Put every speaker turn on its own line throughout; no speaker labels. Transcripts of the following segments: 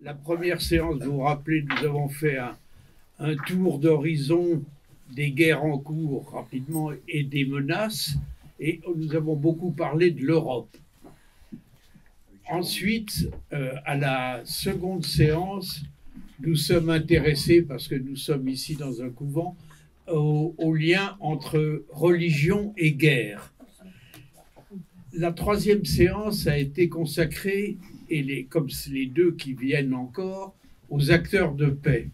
la première séance, vous vous rappelez, nous avons fait un tour d'horizon des guerres en cours rapidement et des menaces, et nous avons beaucoup parlé de l'Europe. Ensuite, à la seconde séance, nous sommes intéressés, parce que nous sommes ici dans un couvent, au lien entre religion et guerre. La troisième séance a été consacrée, comme les deux qui viennent encore, aux acteurs de paix.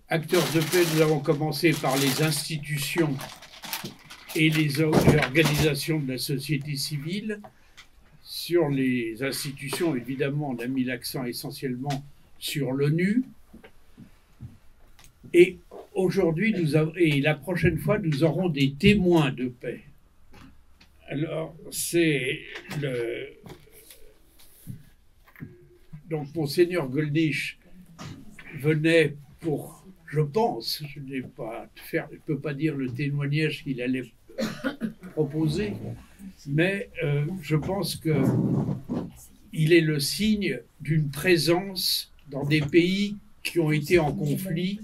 Acteurs de paix, nous avons commencé par les institutions et les organisations de la société civile. Sur les institutions, évidemment, on a mis l'accent essentiellement sur l'ONU. Et aujourd'hui, et la prochaine fois, nous aurons des témoins de paix. Alors, donc, Monseigneur Gollnisch venait pour, je pense, je ne peux pas dire le témoignage qu'il allait proposer, mais je pense qu'il est le signe d'une présence dans des pays qui ont été en conflit,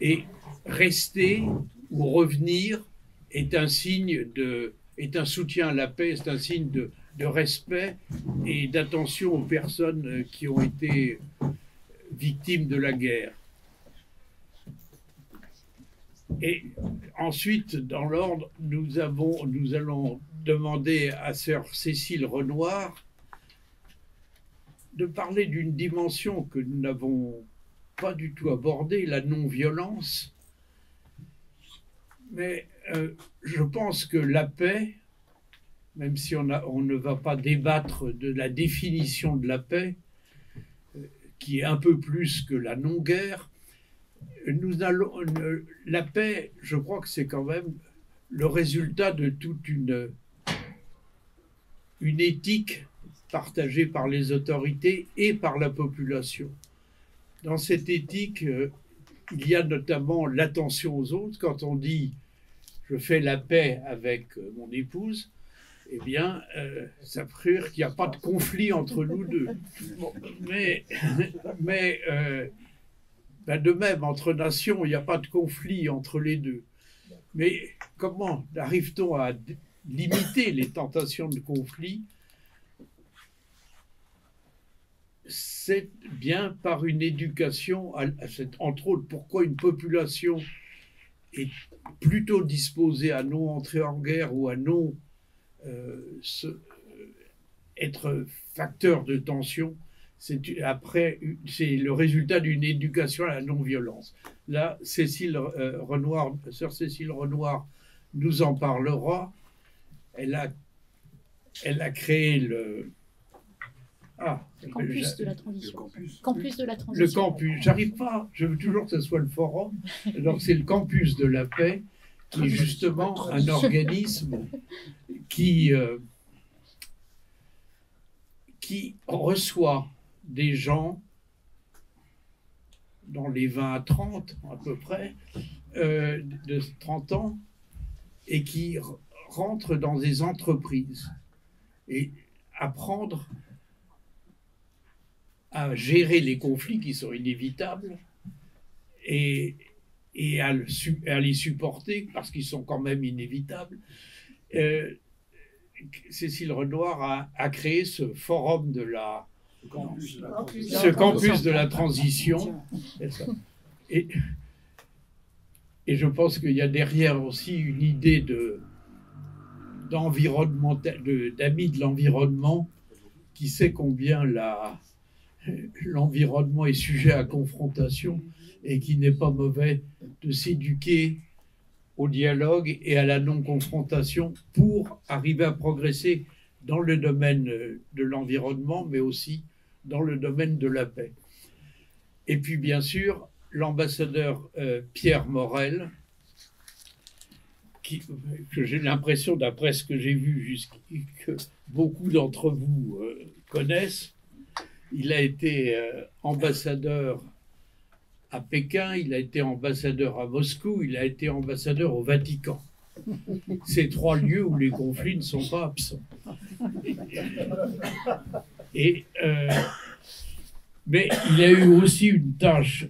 et rester ou revenir est un soutien à la paix, c'est un signe de respect et d'attention aux personnes qui ont été victimes de la guerre. Et ensuite, dans l'ordre, nous allons demander à sœur Cécile Renoir de parler d'une dimension que nous n'avons pas du tout abordée, la non-violence. Mais je pense que la paix, même si on ne va pas débattre de la définition de la paix, qui est un peu plus que la non-guerre, la paix, je crois que c'est quand même le résultat de toute une éthique partagée par les autorités et par la population. Dans cette éthique, il y a notamment l'attention aux autres. Quand on dit « je fais la paix avec mon épouse », eh bien, ça veut dire qu'il n'y a pas de conflit entre nous deux. Mais de même, entre nations, il n'y a pas de conflit entre les deux. Mais comment arrive-t-on à limiter les tentations de conflit? C'est bien par une éducation, entre autres, pourquoi une population est plutôt disposée à non entrer en guerre ou à non être facteur de tension. C'est le résultat d'une éducation à la non-violence. Là, sœur Cécile Renoir nous en parlera. Elle a créé le
campus de la transition.
Le campus. J'arrive pas. Je veux toujours que ce soit le forum. Donc c'est le campus de la paix, qui est justement un organisme qui reçoit des gens dans les 20 à 30 à peu près, de 30 ans, et qui rentrent dans des entreprises et apprendre à gérer les conflits qui sont inévitables et à les supporter parce qu'ils sont quand même inévitables. Cécile Renoir a créé ce forum ce campus de la transition. Et je pense qu'il y a derrière aussi une idée d'amis de l'environnement, qui sait combien l'environnement est sujet à confrontation et qu'il n'est pas mauvais de s'éduquer au dialogue et à la non-confrontation pour arriver à progresser dans le domaine de l'environnement, mais aussi dans le domaine de la paix. Et puis, bien sûr, l'ambassadeur Pierre Morel, que j'ai l'impression, d'après ce que j'ai vu, que beaucoup d'entre vous connaissent. Il a été ambassadeur à Pékin, il a été ambassadeur à Moscou, il a été ambassadeur au Vatican. Ces 3 lieux où les conflits ne sont pas absents. Et Mais il a eu aussi une tâche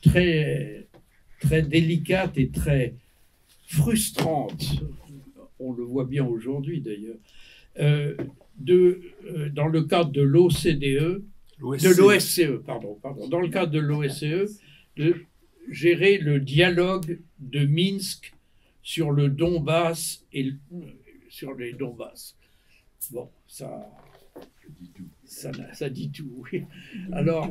très, très délicate et très frustrante, on le voit bien aujourd'hui d'ailleurs, dans le cadre de l'OCDE, de l'OSCE, pardon, dans le cadre de l'OSCE, de gérer le dialogue de Minsk sur le Donbass et sur les Donbass. Bon, ça dit tout, oui. Alors,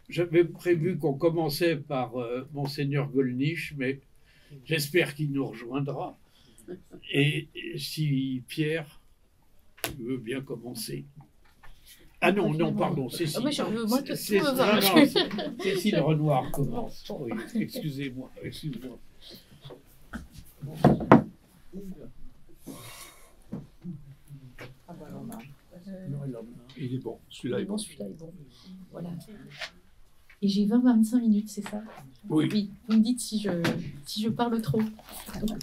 j'avais prévu qu'on commençait par Monseigneur Gollnisch, mais j'espère qu'il nous rejoindra. Et si Pierre veut bien commencer. Ah non, non, pardon, Cécile.
Moi, tout me va.
Cécile Renoir commence. Oui, excusez-moi.
Il est bon, celui-là est bon.
Celui-là est bon. Voilà. Et j'ai 20-25 minutes, c'est ça?
Oui.
Oui, vous me dites si je parle trop. Donc,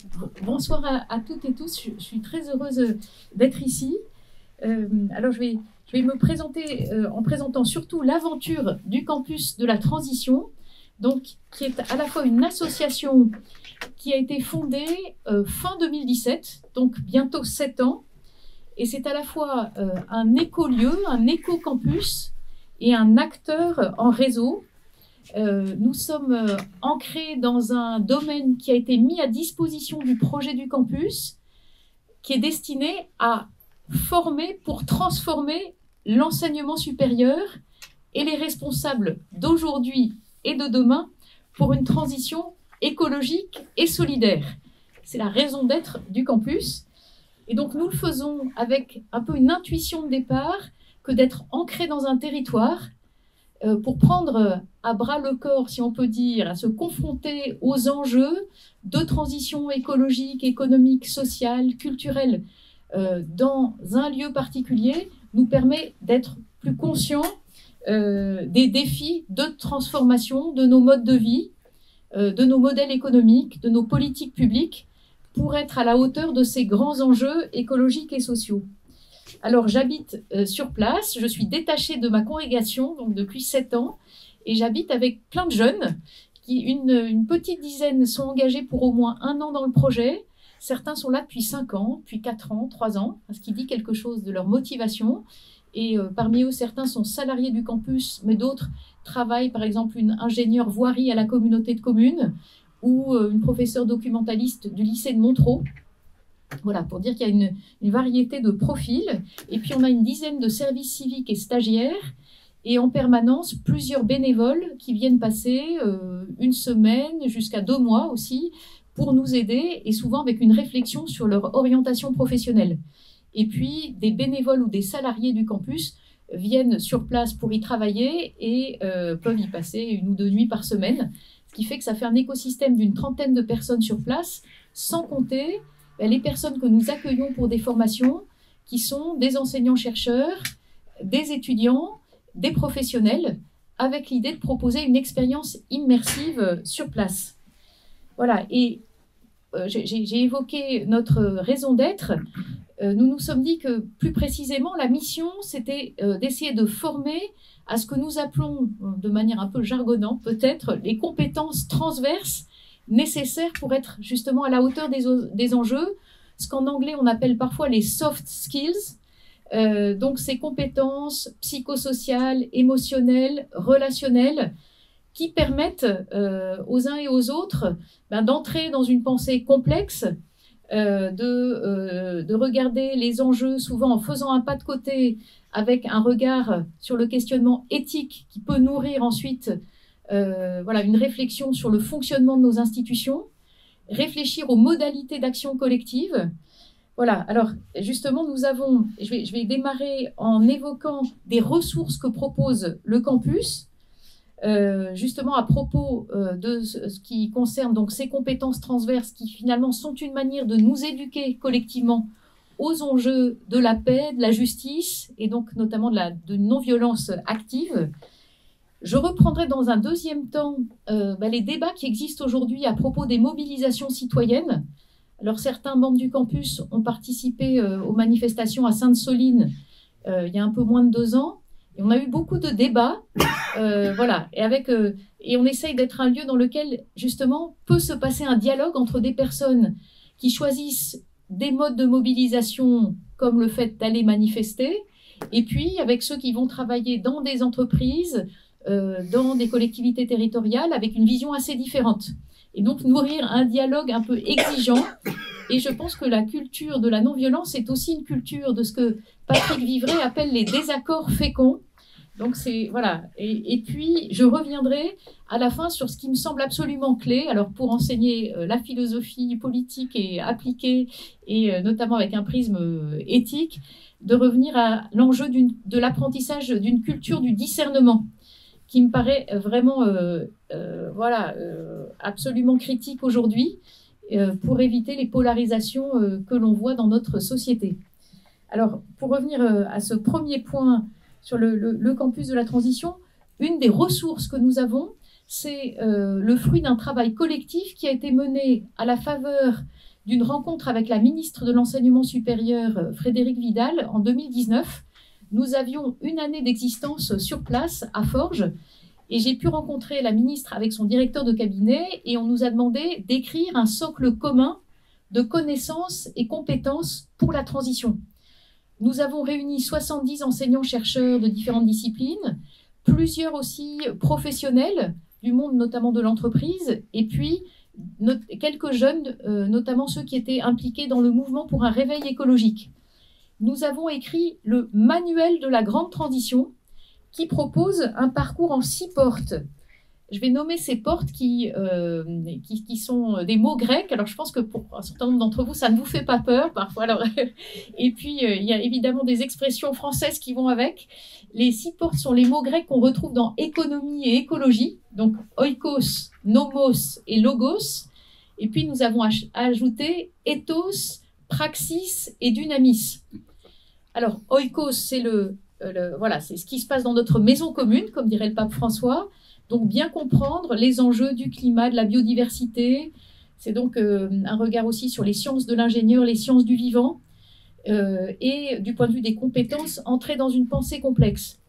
bonsoir à toutes et tous, je suis très heureuse d'être ici. Alors je vais me présenter en présentant surtout l'aventure du campus de la transition, donc, qui est à la fois une association qui a été fondée fin 2017, donc bientôt 7 ans, et c'est à la fois un écolieu, un éco-campus et un acteur en réseau. Nous sommes ancrés dans un domaine qui a été mis à disposition du projet du campus, qui est destiné à former pour transformer l'enseignement supérieur et les responsables d'aujourd'hui et de demain pour une transition écologique et solidaire. C'est la raison d'être du campus. Et donc nous le faisons avec un peu une intuition de départ que d'être ancré dans un territoire pour prendre à bras le corps, si on peut dire, à se confronter aux enjeux de transition écologique, économique, sociale, culturelle dans un lieu particulier, nous permet d'être plus conscients des défis de transformation de nos modes de vie, de nos modèles économiques, de nos politiques publiques, pour être à la hauteur de ces grands enjeux écologiques et sociaux. Alors, j'habite sur place, je suis détachée de ma congrégation donc depuis 7 ans, et j'habite avec plein de jeunes, une petite dizaine sont engagés pour au moins 1 an dans le projet. Certains sont là depuis 5 ans, depuis 4 ans, 3 ans, ce qui dit quelque chose de leur motivation. Et parmi eux, certains sont salariés du campus, mais d'autres travaillent, par exemple, une ingénieure voirie à la communauté de communes ou une professeure documentaliste du lycée de Montereau. Voilà, pour dire qu'il y a une variété de profils. Et puis, on a une dizaine de services civiques et stagiaires. Et en permanence, plusieurs bénévoles qui viennent passer 1 semaine jusqu'à 2 mois aussi pour nous aider, et souvent avec une réflexion sur leur orientation professionnelle. Et puis, des bénévoles ou des salariés du campus viennent sur place pour y travailler et peuvent y passer 1 ou 2 nuits par semaine, ce qui fait que ça fait un écosystème d'une 30aine de personnes sur place, sans compter les personnes que nous accueillons pour des formations, qui sont des enseignants-chercheurs, des étudiants, des professionnels, avec l'idée de proposer une expérience immersive sur place. Voilà, et j'ai évoqué notre raison d'être. Nous nous sommes dit que, plus précisément, la mission, c'était d'essayer de former à ce que nous appelons, de manière un peu jargonnante peut-être, les compétences transverses nécessaires pour être justement à la hauteur des enjeux, ce qu'en anglais on appelle parfois les soft skills, donc ces compétences psychosociales, émotionnelles, relationnelles, qui permettent aux uns et aux autres d'entrer dans une pensée complexe, de regarder les enjeux souvent en faisant un pas de côté avec un regard sur le questionnement éthique qui peut nourrir ensuite voilà, une réflexion sur le fonctionnement de nos institutions, réfléchir aux modalités d'action collective. Voilà, alors justement, je vais démarrer en évoquant des ressources que propose le campus, justement à propos de ce qui concerne donc ces compétences transverses qui finalement sont une manière de nous éduquer collectivement aux enjeux de la paix, de la justice et donc notamment de non-violence active. Je reprendrai dans un deuxième temps les débats qui existent aujourd'hui à propos des mobilisations citoyennes. Alors certains membres du campus ont participé aux manifestations à Sainte-Soline il y a un peu moins de 2 ans. Et on a eu beaucoup de débats, voilà, et on essaye d'être un lieu dans lequel, justement, peut se passer un dialogue entre des personnes qui choisissent des modes de mobilisation, comme le fait d'aller manifester, et puis avec ceux qui vont travailler dans des entreprises, dans des collectivités territoriales, avec une vision assez différente. Et donc nourrir un dialogue un peu exigeant. Et je pense que la culture de la non-violence est aussi une culture de ce que Patrick Vivray appelle les désaccords féconds. Donc c'est voilà. Et puis je reviendrai à la fin sur ce qui me semble absolument clé. Alors pour enseigner la philosophie politique et appliquée, et notamment avec un prisme éthique, de revenir à l'enjeu de l'apprentissage d'une culture du discernement, qui me paraît vraiment absolument critique aujourd'hui pour éviter les polarisations que l'on voit dans notre société. Alors, pour revenir à ce premier point sur le campus de la transition, une des ressources que nous avons, c'est le fruit d'un travail collectif qui a été mené à la faveur d'une rencontre avec la ministre de l'Enseignement supérieur, Frédérique Vidal, en 2019. Nous avions une année d'existence sur place, à Forges, et j'ai pu rencontrer la ministre avec son directeur de cabinet, et on nous a demandé d'écrire un socle commun de connaissances et compétences pour la transition. Nous avons réuni 70 enseignants-chercheurs de différentes disciplines, plusieurs aussi professionnels du monde notamment de l'entreprise, et puis quelques jeunes, notamment ceux qui étaient impliqués dans le mouvement pour un réveil écologique. Nous avons écrit le manuel de la grande transition qui propose un parcours en 6 portes. Je vais nommer ces portes qui sont des mots grecs. Alors, je pense que pour un certain nombre d'entre vous, ça ne vous fait pas peur parfois. Alors, et puis, il y a évidemment des expressions françaises qui vont avec. Les 6 portes sont les mots grecs qu'on retrouve dans économie et écologie. Donc, oikos, nomos et logos. Et puis, nous avons ajouté ethos, praxis et dynamis. Alors, oikos, c'est voilà, c'est ce qui se passe dans notre maison commune, comme dirait le pape François. Donc, bien comprendre les enjeux du climat, de la biodiversité. C'est donc un regard aussi sur les sciences de l'ingénieur, les sciences du vivant. Et du point de vue des compétences, entrer dans une pensée complexe.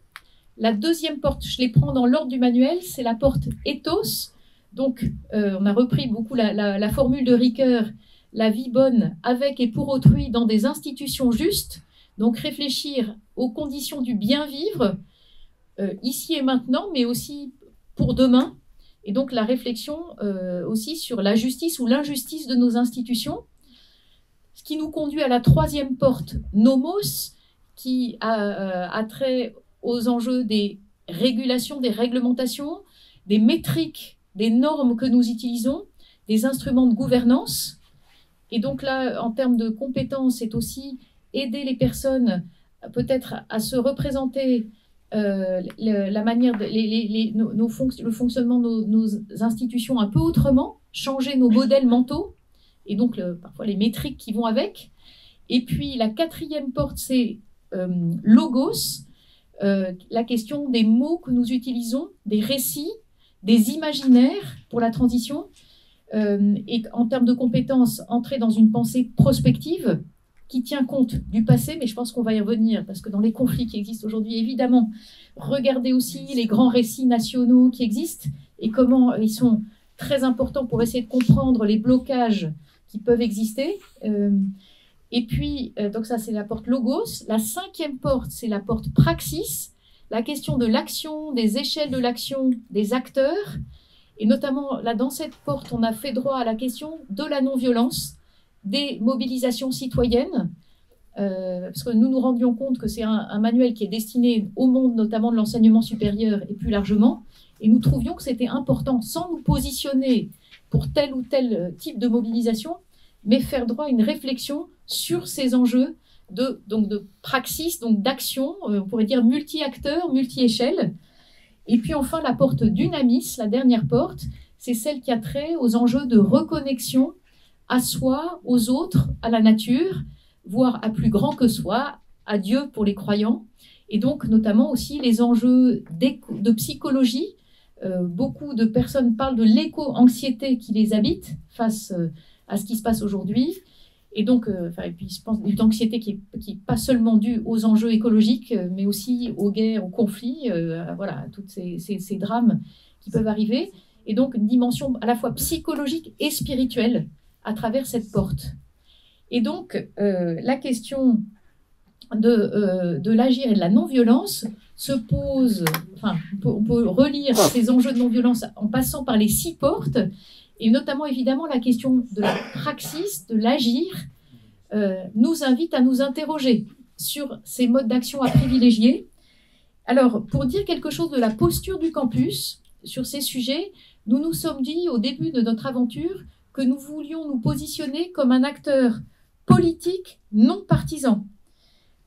La deuxième porte, je les prends dans l'ordre du manuel, c'est la porte ethos. Donc, on a repris beaucoup la formule de Ricoeur, la vie bonne avec et pour autrui dans des institutions justes. Donc, réfléchir aux conditions du bien vivre, ici et maintenant, mais aussi pour demain. Et donc, la réflexion aussi sur la justice ou l'injustice de nos institutions. Ce qui nous conduit à la troisième porte, nomos, qui a trait aux enjeux des régulations, des réglementations, des métriques, des normes que nous utilisons, des instruments de gouvernance. Et donc là, en termes de compétences, c'est aussi aider les personnes peut-être à se représenter la manière, le fonctionnement de nos institutions un peu autrement, changer nos modèles mentaux, et donc parfois les métriques qui vont avec. Et puis la quatrième porte, c'est logos, la question des mots que nous utilisons, des récits, des imaginaires pour la transition, et en termes de compétences, entrer dans une pensée prospective qui tient compte du passé, mais je pense qu'on va y revenir, parce que dans les conflits qui existent aujourd'hui, évidemment, regardez aussi les grands récits nationaux qui existent, et comment ils sont très importants pour essayer de comprendre les blocages qui peuvent exister. Et puis, donc ça c'est la porte logos. La cinquième porte, c'est la porte praxis, la question de l'action, des échelles de l'action des acteurs. Et notamment, là, dans cette porte, on a fait droit à la question de la non-violence, des mobilisations citoyennes, parce que nous nous rendions compte que c'est un manuel qui est destiné au monde, notamment de l'enseignement supérieur et plus largement, et nous trouvions que c'était important, sans nous positionner pour tel ou tel type de mobilisation, mais faire droit à une réflexion sur ces enjeux de praxis, donc d'action, on pourrait dire multi-acteurs, multi-échelles. Et puis enfin, la porte dynamis, la dernière porte, c'est celle qui a trait aux enjeux de reconnexion à soi, aux autres, à la nature, voire à plus grand que soi, à Dieu pour les croyants, et donc notamment aussi les enjeux de psychologie. Beaucoup de personnes parlent de l'éco-anxiété qui les habite face à ce qui se passe aujourd'hui, Et donc, et puis je pense une anxiété qui est pas seulement due aux enjeux écologiques, mais aussi aux guerres, aux conflits, voilà, à tous ces drames qui peuvent arriver. Et donc une dimension à la fois psychologique et spirituelle à travers cette porte. Et donc la question de l'agir et de la non-violence se pose, enfin on peut relire ces enjeux de non-violence en passant par les 6 portes, et notamment évidemment la question de la praxis, de l'agir, nous invite à nous interroger sur ces modes d'action à privilégier. Alors, pour dire quelque chose de la posture du campus sur ces sujets, nous nous sommes dit au début de notre aventure que nous voulions nous positionner comme un acteur politique non partisan.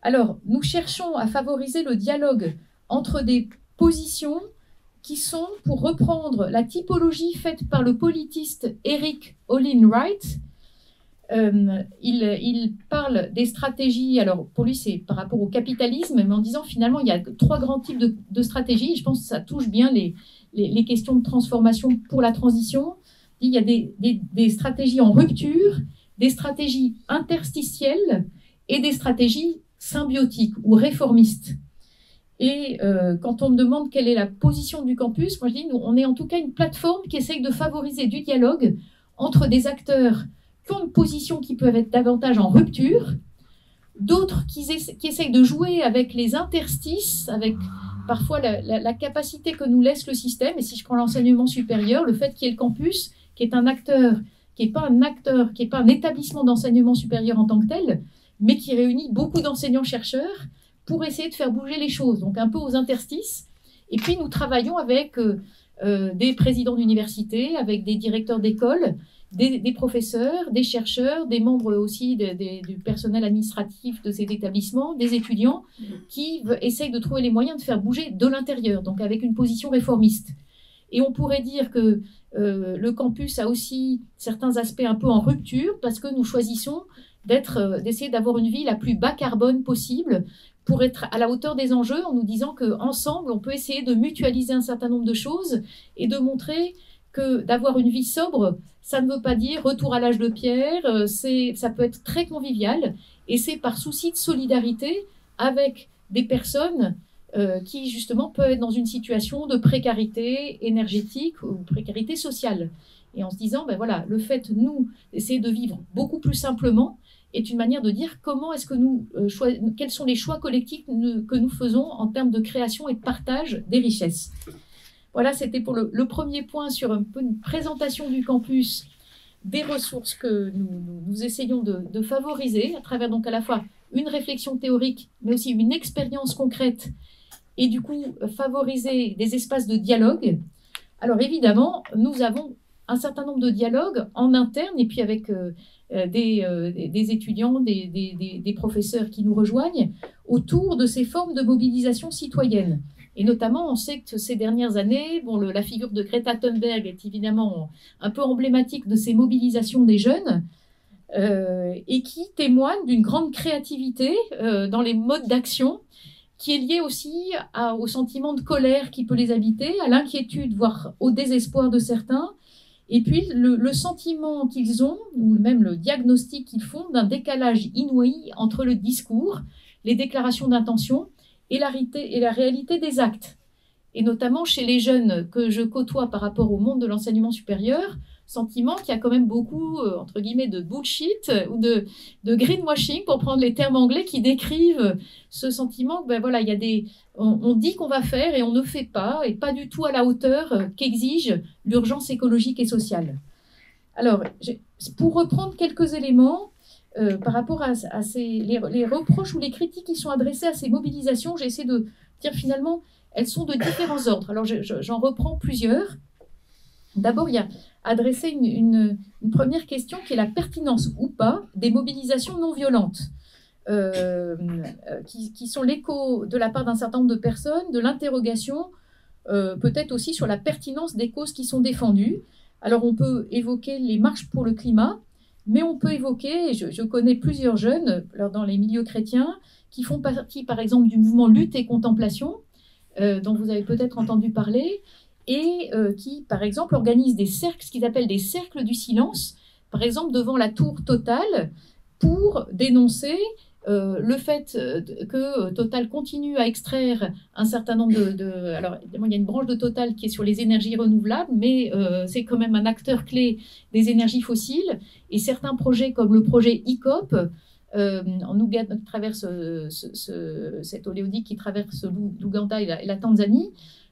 Alors, nous cherchons à favoriser le dialogue entre des positions qui sont, pour reprendre la typologie faite par le politiste Eric Olin Wright, il parle des stratégies, alors pour lui c'est par rapport au capitalisme, mais en disant finalement il y a 3 grands types de stratégies, et je pense que ça touche bien les questions de transformation pour la transition. Il y a des stratégies en rupture, des stratégies interstitielles et des stratégies symbiotiques ou réformistes. Et quand on me demande quelle est la position du campus, moi je dis, nous, on est en tout cas une plateforme qui essaye de favoriser du dialogue entre des acteurs qui ont une position qui peut être davantage en rupture, d'autres qui essayent de jouer avec les interstices, avec parfois la capacité que nous laisse le système. Et si je prends l'enseignement supérieur, le fait qu'il y ait le campus, qui est un acteur, qui n'est pas un établissement d'enseignement supérieur en tant que tel, mais qui réunit beaucoup d'enseignants-chercheurs pour essayer de faire bouger les choses, donc un peu aux interstices. Et puis nous travaillons avec des présidents d'université, avec des directeurs d'école, des professeurs, des chercheurs, des membres aussi du personnel administratif de ces établissements, des étudiants qui essayent de trouver les moyens de faire bouger de l'intérieur, donc avec une position réformiste. Et on pourrait dire que le campus a aussi certains aspects un peu en rupture, parce que nous choisissons d'essayer d'avoir une vie la plus bas carbone possible pour être à la hauteur des enjeux, en nous disant qu'ensemble, on peut essayer de mutualiser un certain nombre de choses et de montrer que d'avoir une vie sobre, ça ne veut pas dire retour à l'âge de pierre, ça peut être très convivial, et c'est par souci de solidarité avec des personnes qui justement peuvent être dans une situation de précarité énergétique ou précarité sociale. Et en se disant, ben voilà, le fait, nous, d'essayer de vivre beaucoup plus simplement est une manière de dire comment est-ce que quels sont les choix collectifs que nous faisons en termes de création et de partage des richesses. Voilà, c'était pour le premier point sur un peu une présentation du campus, des ressources que nous essayons de favoriser à travers donc à la fois une réflexion théorique, mais aussi une expérience concrète, et du coup favoriser des espaces de dialogue. Alors évidemment, nous avons un certain nombre de dialogues en interne, et puis avec des étudiants, des professeurs qui nous rejoignent autour de ces formes de mobilisation citoyenne. Et notamment, on sait que ces dernières années, la figure de Greta Thunberg est évidemment un peu emblématique de ces mobilisations des jeunes et qui témoigne d'une grande créativité dans les modes d'action, qui est liée aussi au sentiment de colère qui peut les habiter, à l'inquiétude, voire au désespoir de certains, et puis le sentiment qu'ils ont, ou même le diagnostic qu'ils font d'un décalage inouï entre le discours, les déclarations d'intention, et la réalité des actes. Et notamment chez les jeunes que je côtoie par rapport au monde de l'enseignement supérieur, sentiment qu'il y a quand même beaucoup, entre guillemets, de bullshit ou de greenwashing, pour prendre les termes anglais, qui décrivent ce sentiment que, ben voilà, il y a on dit qu'on va faire et on ne fait pas, et pas du tout à la hauteur qu'exige l'urgence écologique et sociale. Alors, pour reprendre quelques éléments, par rapport à les reproches ou les critiques qui sont adressées à ces mobilisations, j'ai essayé de dire finalement, elles sont de différents ordres. Alors j'en reprends plusieurs. D'abord, il y a adressé une première question qui est la pertinence ou pas des mobilisations non violentes, qui sont l'écho de la part d'un certain nombre de personnes, de l'interrogation, peut-être aussi sur la pertinence des causes qui sont défendues. Alors on peut évoquer les marches pour le climat, mais on peut évoquer, je connais plusieurs jeunes dans les milieux chrétiens qui font partie, par exemple, du mouvement Lutte et Contemplation, dont vous avez peut-être entendu parler, et qui, par exemple, organisent des cercles, ce qu'ils appellent des cercles du silence, par exemple devant la tour Total, pour dénoncer le fait que Total continue à extraire un certain nombre Alors, évidemment, il y a une branche de Total qui est sur les énergies renouvelables, mais c'est quand même un acteur clé des énergies fossiles. Et certains projets, comme le projet ICOP, en Ouganda, qui traverse cet oléoduc qui traverse l'Ouganda et la Tanzanie,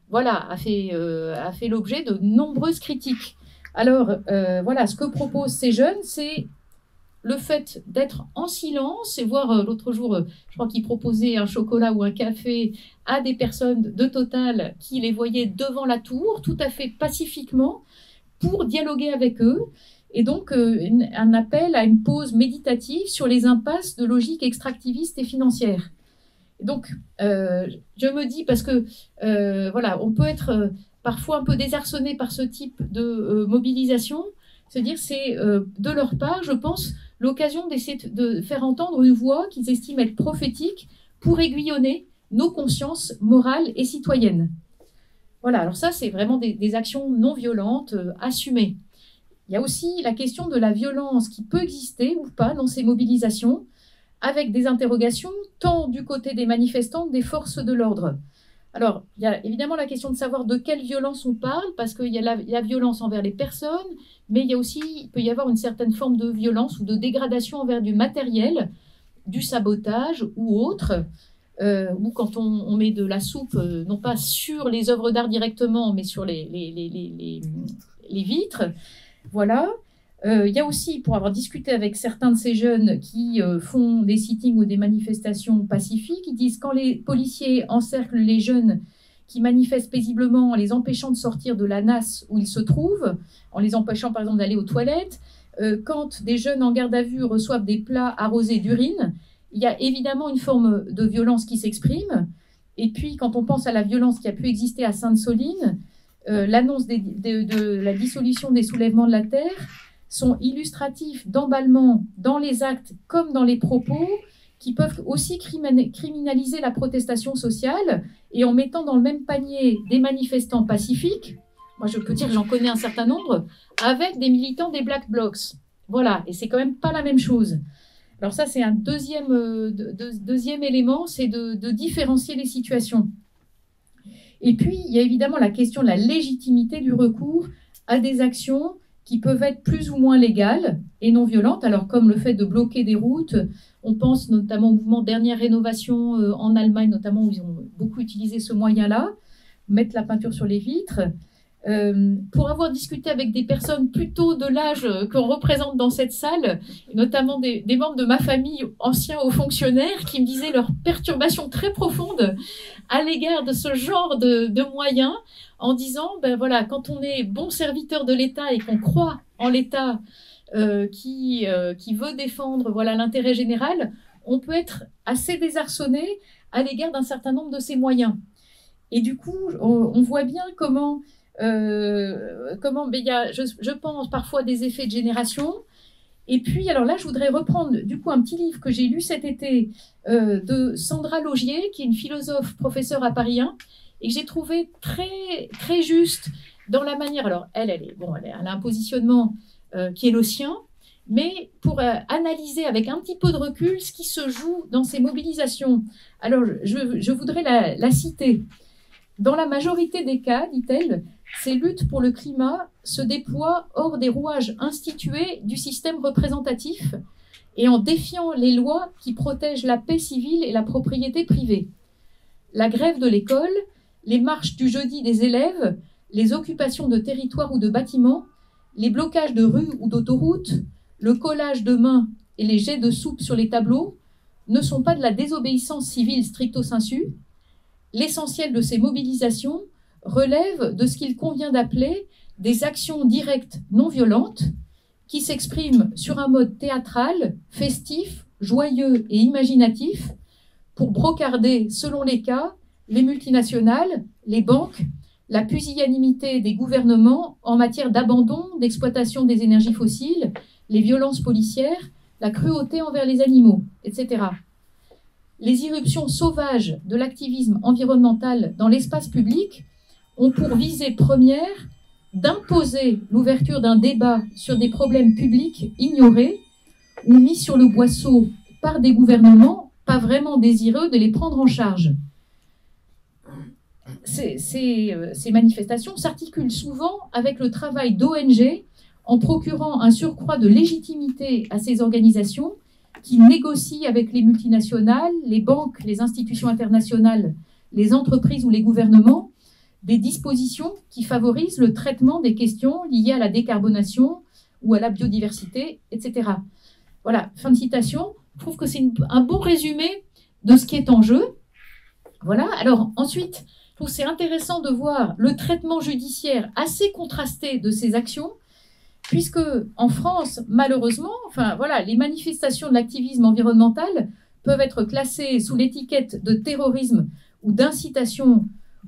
voilà, a fait l'objet de nombreuses critiques. Alors, voilà, ce que proposent ces jeunes, c'est le fait d'être en silence et voir l'autre jour, je crois qu'ils proposaient un chocolat ou un café à des personnes de Total qui les voyaient devant la tour, tout à fait pacifiquement, pour dialoguer avec eux. Et donc, un appel à une pause méditative sur les impasses de logique extractiviste et financière. Donc, je me dis, parce que, voilà, on peut être parfois un peu désarçonné par ce type de mobilisation, se dire c'est de leur part, je pense, l'occasion d'essayer de faire entendre une voix qu'ils estiment être prophétique pour aiguillonner nos consciences morales et citoyennes. Voilà, alors ça, c'est vraiment des actions non violentes, assumées. Il y a aussi la question de la violence qui peut exister ou pas dans ces mobilisations, avec des interrogations tant du côté des manifestants que des forces de l'ordre. Alors, il y a évidemment la question de savoir de quelle violence on parle, parce qu'il y a la violence envers les personnes, mais il peut y avoir une certaine forme de violence ou de dégradation envers du matériel, du sabotage ou autre, ou quand on met de la soupe, non pas sur les œuvres d'art directement, mais sur les vitres. Voilà. Il y a aussi, pour avoir discuté avec certains de ces jeunes qui font des sittings ou des manifestations pacifiques, ils disent quand les policiers encerclent les jeunes qui manifestent paisiblement en les empêchant de sortir de la nasse où ils se trouvent, en les empêchant par exemple d'aller aux toilettes, quand des jeunes en garde à vue reçoivent des plats arrosés d'urine, il y a évidemment une forme de violence qui s'exprime. Et puis, quand on pense à la violence qui a pu exister à Sainte-Soline, l'annonce de la dissolution des soulèvements de la terre sont illustratifs d'emballement dans les actes comme dans les propos qui peuvent aussi criminaliser la protestation sociale et en mettant dans le même panier des manifestants pacifiques, moi je peux dire que j'en connais un certain nombre, avec des militants des Black Blocs. Voilà, et c'est quand même pas la même chose. Alors ça, c'est un deuxième élément, c'est de différencier les situations. Et puis, il y a évidemment la question de la légitimité du recours à des actions qui peuvent être plus ou moins légales et non violentes, alors comme le fait de bloquer des routes. On pense notamment au mouvement Dernière Rénovation en Allemagne, notamment où ils ont beaucoup utilisé ce moyen-là, mettre la peinture sur les vitres. Pour avoir discuté avec des personnes plutôt de l'âge qu'on représente dans cette salle, notamment des membres de ma famille, anciens hauts fonctionnaires, qui me disaient leur perturbation très profonde à l'égard de ce genre de moyens, en disant, ben voilà, quand on est bon serviteur de l'État et qu'on croit en l'État qui veut défendre voilà, l'intérêt général, on peut être assez désarçonné à l'égard d'un certain nombre de ces moyens. Et du coup, on voit bien comment il y a, je pense, parfois des effets de génération. Et puis, alors là, je voudrais reprendre du coup un petit livre que j'ai lu cet été de Sandra Laugier, qui est une philosophe, professeure à Paris 1, et que j'ai trouvé très, très juste dans la manière. Alors, elle a un positionnement qui est le sien, mais pour analyser avec un petit peu de recul ce qui se joue dans ces mobilisations. Alors, je voudrais la citer. Dans la majorité des cas, dit-elle, ces luttes pour le climat se déploient hors des rouages institués du système représentatif et en défiant les lois qui protègent la paix civile et la propriété privée. La grève de l'école, les marches du jeudi des élèves, les occupations de territoires ou de bâtiments, les blocages de rues ou d'autoroutes, le collage de mains et les jets de soupe sur les tableaux ne sont pas de la désobéissance civile stricto sensu. L'essentiel de ces mobilisations relève de ce qu'il convient d'appeler des actions directes non violentes qui s'expriment sur un mode théâtral, festif, joyeux et imaginatif pour brocarder, selon les cas, les multinationales, les banques, la pusillanimité des gouvernements en matière d'abandon, d'exploitation des énergies fossiles, les violences policières, la cruauté envers les animaux, etc. Les irruptions sauvages de l'activisme environnemental dans l'espace public ont pour visée première d'imposer l'ouverture d'un débat sur des problèmes publics ignorés ou mis sur le boisseau par des gouvernements pas vraiment désireux de les prendre en charge. Ces manifestations s'articulent souvent avec le travail d'ONG en procurant un surcroît de légitimité à ces organisations qui négocient avec les multinationales, les banques, les institutions internationales, les entreprises ou les gouvernements des dispositions qui favorisent le traitement des questions liées à la décarbonation ou à la biodiversité, etc. Voilà, fin de citation. Je trouve que c'est un bon résumé de ce qui est en jeu. Voilà, alors ensuite, je trouve que c'est intéressant de voir le traitement judiciaire assez contrasté de ces actions, puisque en France, malheureusement, enfin voilà, les manifestations de l'activisme environnemental peuvent être classées sous l'étiquette de terrorisme ou d'incitation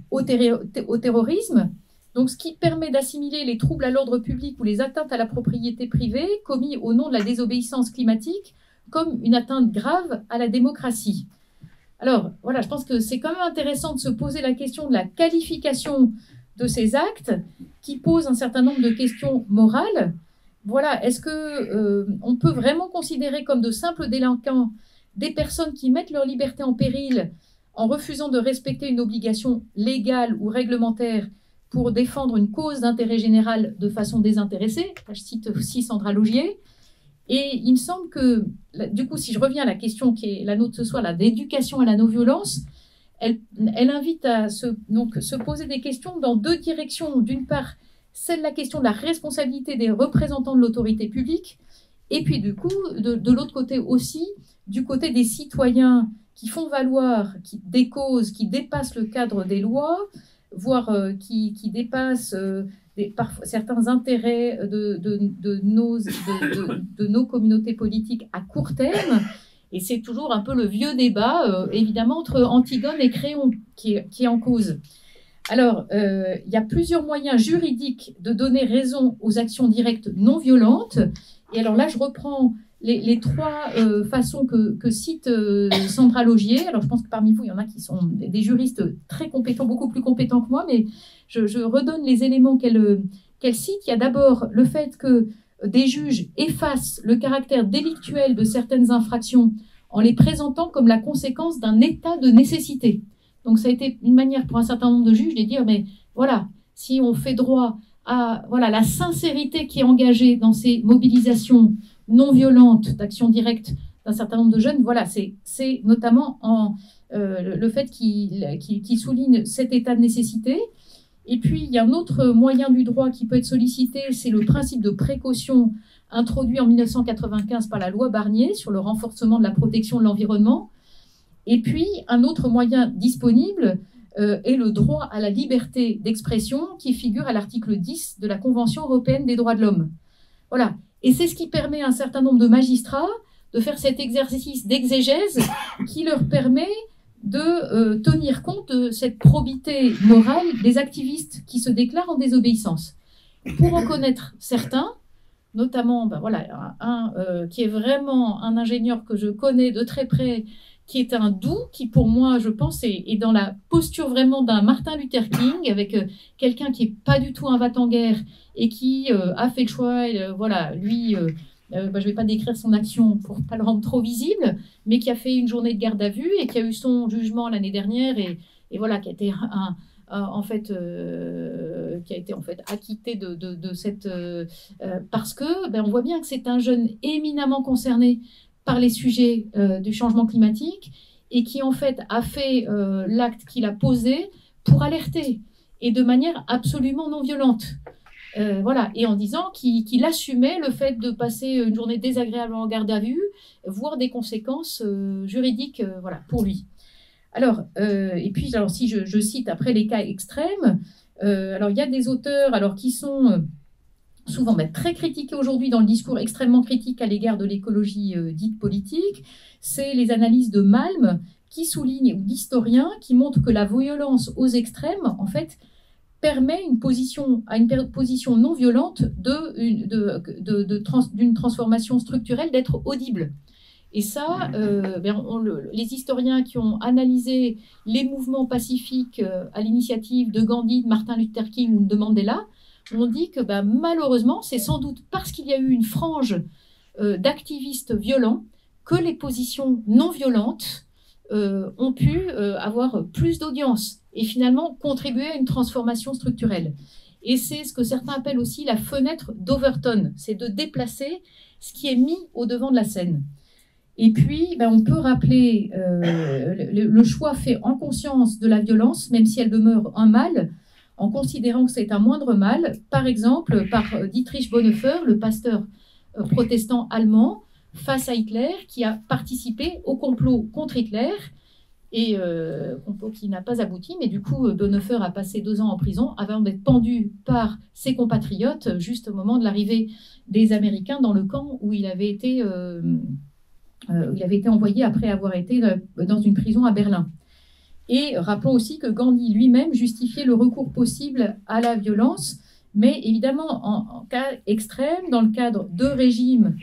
au terrorisme, donc ce qui permet d'assimiler les troubles à l'ordre public ou les atteintes à la propriété privée commis au nom de la désobéissance climatique comme une atteinte grave à la démocratie. Alors voilà, je pense que c'est quand même intéressant de se poser la question de la qualification de ces actes qui posent un certain nombre de questions morales. Voilà, est-ce que on peut vraiment considérer comme de simples délinquants des personnes qui mettent leur liberté en péril en refusant de respecter une obligation légale ou réglementaire pour défendre une cause d'intérêt général de façon désintéressée? Je cite aussi Sandra Laugier. Et il me semble que, du coup, si je reviens à la question qui est la nôtre ce soir, l'éducation à la non-violence, elle invite à se poser des questions dans deux directions. D'une part, celle de la question de la responsabilité des représentants de l'autorité publique, et puis du coup, de l'autre côté aussi, du côté des citoyens qui font valoir des causes qui dépassent le cadre des lois, voire qui dépassent parfois certains intérêts de nos communautés politiques à court terme. Et c'est toujours un peu le vieux débat, évidemment, entre Antigone et Créon qui est en cause. Alors, il y a plusieurs moyens juridiques de donner raison aux actions directes non violentes. Et alors là, je reprends les trois façons que cite Sandra Laugier. Alors, je pense que parmi vous, il y en a qui sont des juristes très compétents, beaucoup plus compétents que moi, mais je redonne les éléments qu'elle cite. Il y a d'abord le fait que des juges effacent le caractère délictuel de certaines infractions en les présentant comme la conséquence d'un état de nécessité. Donc, ça a été une manière pour un certain nombre de juges de dire, mais voilà, si on fait droit à la sincérité qui est engagée dans ces mobilisations non violentes d'action directe d'un certain nombre de jeunes, voilà, c'est notamment le fait qu'il souligne cet état de nécessité. Et puis, il y a un autre moyen du droit qui peut être sollicité, c'est le principe de précaution introduit en 1995 par la loi Barnier sur le renforcement de la protection de l'environnement. Et puis, un autre moyen disponible est le droit à la liberté d'expression qui figure à l'article 10 de la Convention européenne des droits de l'homme. Voilà. Et c'est ce qui permet à un certain nombre de magistrats de faire cet exercice d'exégèse qui leur permet de tenir compte de cette probité morale des activistes qui se déclarent en désobéissance. Pour en connaître certains, notamment un qui est vraiment un ingénieur que je connais de très près, qui est un doux, qui pour moi, je pense, est dans la posture vraiment d'un Martin Luther King, avec quelqu'un qui n'est pas du tout un va-t-en-guerre et qui a fait le choix, lui... je ne vais pas décrire son action pour ne pas le rendre trop visible, mais qui a fait une journée de garde à vue et qui a eu son jugement l'année dernière et voilà, qui a été acquitté de cette... parce que on voit bien que c'est un jeune éminemment concerné par les sujets du changement climatique et qui en fait a fait l'acte qu'il a posé pour alerter et de manière absolument non violente. Et en disant qu'il assumait le fait de passer une journée désagréable en garde à vue, voire des conséquences juridiques pour lui. Alors, et puis, si je cite après les cas extrêmes, alors il y a des auteurs qui sont souvent très critiqués aujourd'hui dans le discours extrêmement critique à l'égard de l'écologie dite politique. C'est les analyses de Malm qui soulignent, ou d'historiens, qui montrent que la violence aux extrêmes, en fait, permet une position non violente d'une transformation structurelle d'être audible. Et ça, les historiens qui ont analysé les mouvements pacifiques à l'initiative de Gandhi, de Martin Luther King ou de Mandela, ont dit que malheureusement, c'est sans doute parce qu'il y a eu une frange d'activistes violents que les positions non violentes ont pu avoir plus d'audience et finalement contribuer à une transformation structurelle. Et c'est ce que certains appellent aussi la fenêtre d'Overton, c'est de déplacer ce qui est mis au devant de la scène. Et puis, on peut rappeler le choix fait en conscience de la violence, même si elle demeure un mal, en considérant que c'est un moindre mal, par exemple par Dietrich Bonhoeffer, le pasteur protestant allemand, face à Hitler, qui a participé au complot contre Hitler, et complot qui n'a pas abouti, mais du coup, Bonhoeffer a passé 2 ans en prison avant d'être pendu par ses compatriotes, juste au moment de l'arrivée des Américains dans le camp où il avait été envoyé après avoir été dans une prison à Berlin. Et rappelons aussi que Gandhi lui-même justifiait le recours possible à la violence, mais évidemment en cas extrême, dans le cadre de régimes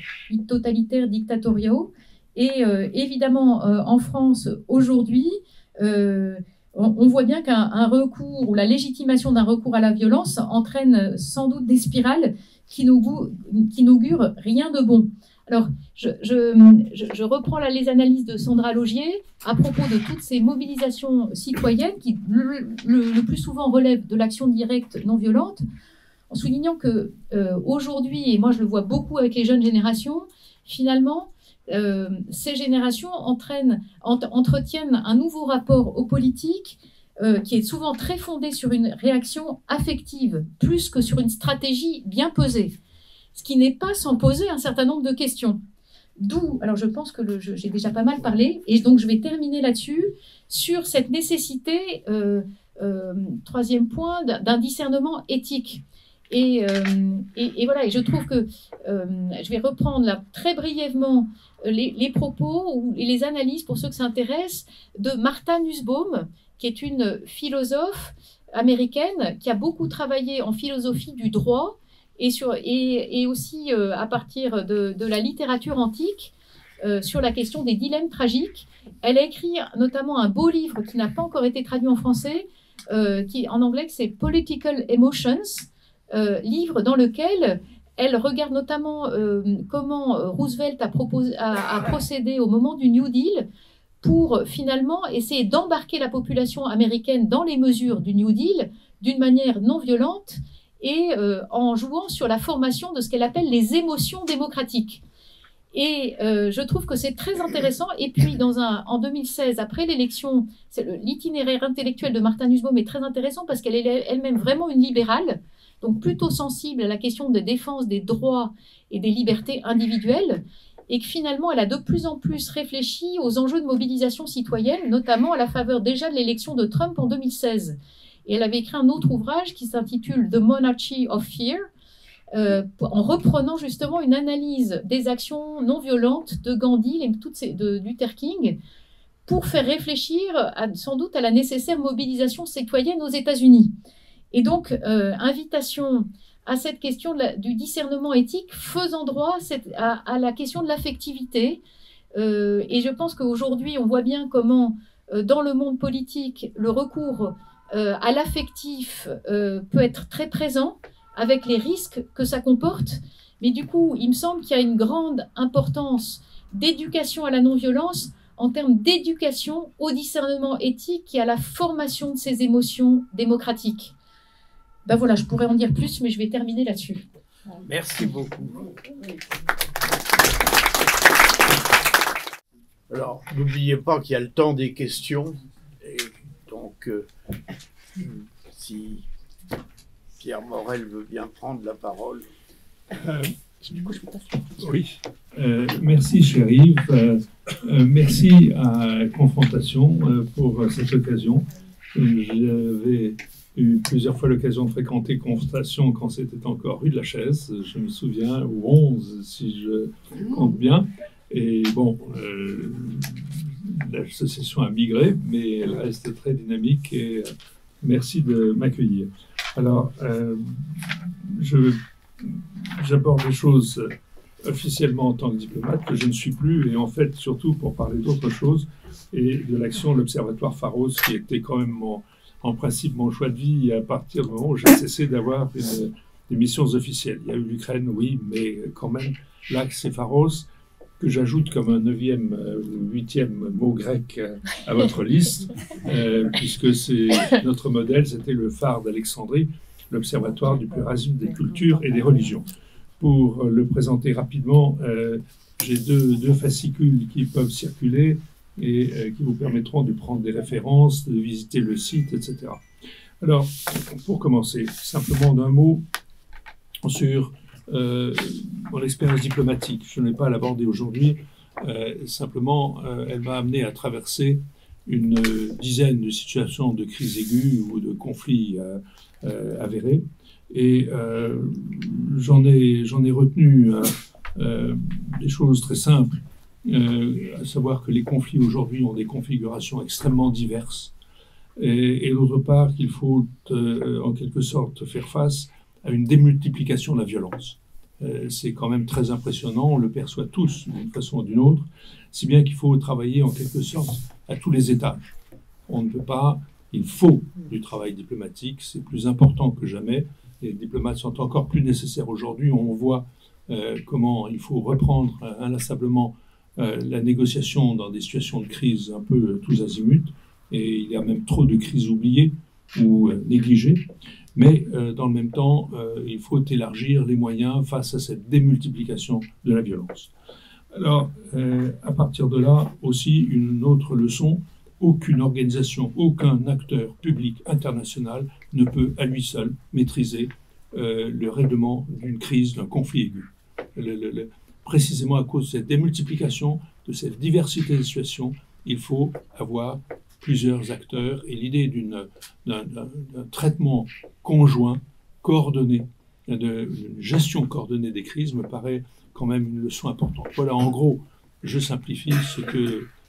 totalitaires dictatoriaux. Et évidemment, en France, aujourd'hui, on voit bien qu'un recours ou la légitimation d'un recours à la violence entraîne sans doute des spirales qui n'augurent rien de bon. Alors, je reprends là les analyses de Sandra Laugier à propos de toutes ces mobilisations citoyennes qui, le plus souvent, relèvent de l'action directe non violente, en soulignant que aujourd'hui, et moi je le vois beaucoup avec les jeunes générations, finalement, ces générations entretiennent un nouveau rapport aux politiques qui est souvent très fondé sur une réaction affective, plus que sur une stratégie bien pesée. Ce qui n'est pas sans poser un certain nombre de questions. D'où, alors je pense que j'ai déjà pas mal parlé, et donc je vais terminer là-dessus, sur cette nécessité, 3e point, d'un discernement éthique. Et voilà, et je trouve que, je vais reprendre là très brièvement les propos et les analyses, pour ceux que ça intéresse, de Martha Nussbaum, qui est une philosophe américaine qui a beaucoup travaillé en philosophie du droit, et aussi à partir de la littérature antique sur la question des dilemmes tragiques. Elle a écrit notamment un beau livre qui n'a pas encore été traduit en français, qui en anglais c'est Political Emotions, livre dans lequel elle regarde notamment comment Roosevelt a procédé au moment du New Deal pour finalement essayer d'embarquer la population américaine dans les mesures du New Deal d'une manière non violente, et en jouant sur la formation de ce qu'elle appelle les émotions démocratiques. Et je trouve que c'est très intéressant. Et puis, en 2016, après l'élection, l'itinéraire intellectuel de Martha Nussbaum est très intéressant parce qu'elle est elle-même vraiment une libérale, donc plutôt sensible à la question de défense des droits et des libertés individuelles, et que finalement, elle a de plus en plus réfléchi aux enjeux de mobilisation citoyenne, notamment à la faveur déjà de l'élection de Trump en 2016. Et elle avait écrit un autre ouvrage qui s'intitule The Monarchy of Fear, en reprenant justement une analyse des actions non violentes de Gandhi, de Luther King, pour faire réfléchir sans doute à la nécessaire mobilisation citoyenne aux États-Unis. Et donc, invitation à cette question du discernement éthique, faisant droit à la question de l'affectivité. Et je pense qu'aujourd'hui, on voit bien comment, dans le monde politique, le recours à l'affectif peut être très présent, avec les risques que ça comporte. Mais du coup, il me semble qu'il y a une grande importance d'éducation à la non-violence en termes d'éducation au discernement éthique et à la formation de ces émotions démocratiques. Ben voilà, je pourrais en dire plus, mais je vais terminer là-dessus.
Merci beaucoup. Alors, n'oubliez pas qu'il y a le temps des questions. Et donc, si Pierre Morel veut bien prendre la parole.
Oui, merci Chérif, merci à Confrontation pour cette occasion. J'avais eu plusieurs fois l'occasion de fréquenter Confrontation quand c'était encore rue de la Chaise, je me souviens, ou 11 si je compte bien. Et bon, l'association a migré, mais elle reste très dynamique et merci de m'accueillir. Alors, j'aborde les choses officiellement en tant que diplomate, que je ne suis plus, et en fait, surtout pour parler d'autre chose, et de l'action de l'Observatoire Pharos, qui était quand même, en principe, mon choix de vie à partir du moment où j'ai cessé d'avoir des missions officielles. Il y a eu l'Ukraine, oui, mais quand même, l'axe c'est pharos, que j'ajoute comme un 9e ou 8e mot grec à votre liste, puisque c'est notre modèle, c'était le phare d'Alexandrie, l'Observatoire du pluralisme des cultures et des religions. Pour le présenter rapidement, j'ai deux fascicules qui peuvent circuler et qui vous permettront de prendre des références, de visiter le site, etc. Alors, pour commencer, simplement d'un mot sur mon expérience diplomatique. Je n'ai pas à l'aborder aujourd'hui, simplement elle m'a amené à traverser une dizaine de situations de crise aiguë ou de conflits avérés. Et j'en ai retenu des choses très simples, à savoir que les conflits aujourd'hui ont des configurations extrêmement diverses, et d'autre part qu'il faut en quelque sorte faire face à une démultiplication de la violence. C'est quand même très impressionnant, on le perçoit tous d'une façon ou d'une autre, si bien qu'il faut travailler en quelque sorte à tous les étages. On ne peut pas, il faut du travail diplomatique, c'est plus important que jamais. Les diplomates sont encore plus nécessaires aujourd'hui. On voit comment il faut reprendre inlassablement la négociation dans des situations de crise un peu tous azimuts, et il y a même trop de crises oubliées ou négligées. Mais dans le même temps, il faut élargir les moyens face à cette démultiplication de la violence. Alors, à partir de là, aussi, une autre leçon, aucune organisation, aucun acteur public international ne peut à lui seul maîtriser le règlement d'une crise, d'un conflit aigu. Précisément à cause de cette démultiplication, de cette diversité de situations, il faut avoir plusieurs acteurs, et l'idée d'un traitement conjoint, coordonné, d'une gestion coordonnée des crises me paraît quand même une leçon importante. Voilà, en gros, je simplifie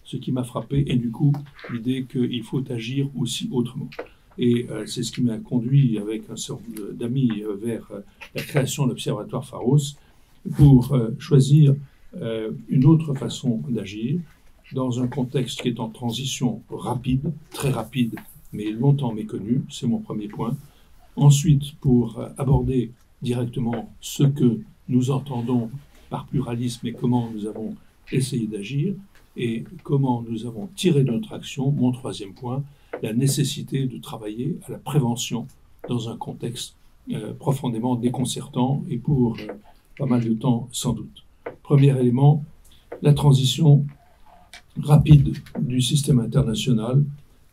ce qui m'a frappé, et du coup, l'idée qu'il faut agir aussi autrement. Et c'est ce qui m'a conduit, avec un certain nombre d'amis, vers la création de l'Observatoire Pharos, pour choisir une autre façon d'agir, dans un contexte qui est en transition rapide, très rapide, mais longtemps méconnu, c'est mon premier point. Ensuite, pour aborder directement ce que nous entendons par pluralisme et comment nous avons essayé d'agir, et comment nous avons tiré de notre action, mon troisième point, la nécessité de travailler à la prévention dans un contexte profondément déconcertant et pour pas mal de temps sans doute. Premier élément, la transition rapide du système international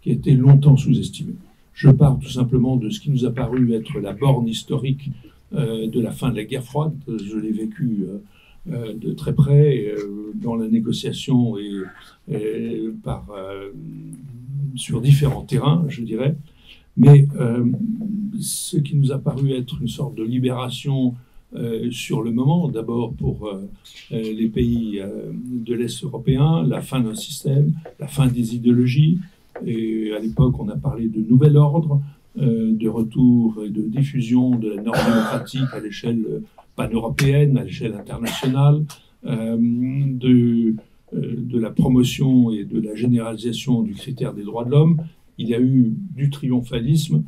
qui a été longtemps sous-estimé. Je pars tout simplement de ce qui nous a paru être la borne historique de la fin de la guerre froide. Je l'ai vécu de très près dans la négociation et sur différents terrains, je dirais. Mais ce qui nous a paru être une sorte de libération sur le moment, d'abord pour les pays de l'Est européen, la fin d'un système, la fin des idéologies, et à l'époque on a parlé de nouvel ordre, de retour et de diffusion de la norme démocratique à l'échelle pan-européenne, à l'échelle internationale, de la promotion et de la généralisation du critère des droits de l'homme. Il y a eu du triomphalisme,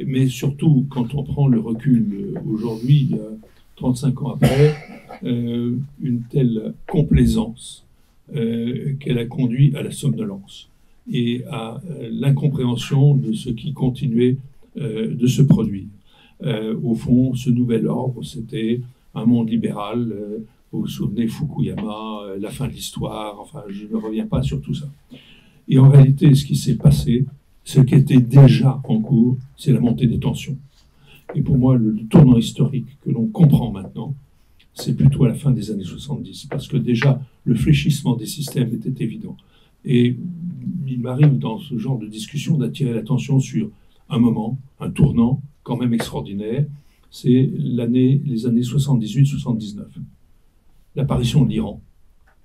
mais surtout, quand on prend le recul aujourd'hui, 35 ans après, une telle complaisance qu'elle a conduit à la somnolence et à l'incompréhension de ce qui continuait de se produire. Au fond, ce nouvel ordre, c'était un monde libéral. Vous vous souvenez, Fukuyama, la fin de l'histoire, enfin, je ne reviens pas sur tout ça. Et en réalité, ce qui s'est passé, ce qui était déjà en cours, c'est la montée des tensions. Et pour moi, le tournant historique que l'on comprend maintenant, c'est plutôt à la fin des années 70, parce que déjà, le fléchissement des systèmes était évident. Et il m'arrive dans ce genre de discussion d'attirer l'attention sur un moment, un tournant quand même extraordinaire, c'est les années 78-79. L'apparition de l'Iran,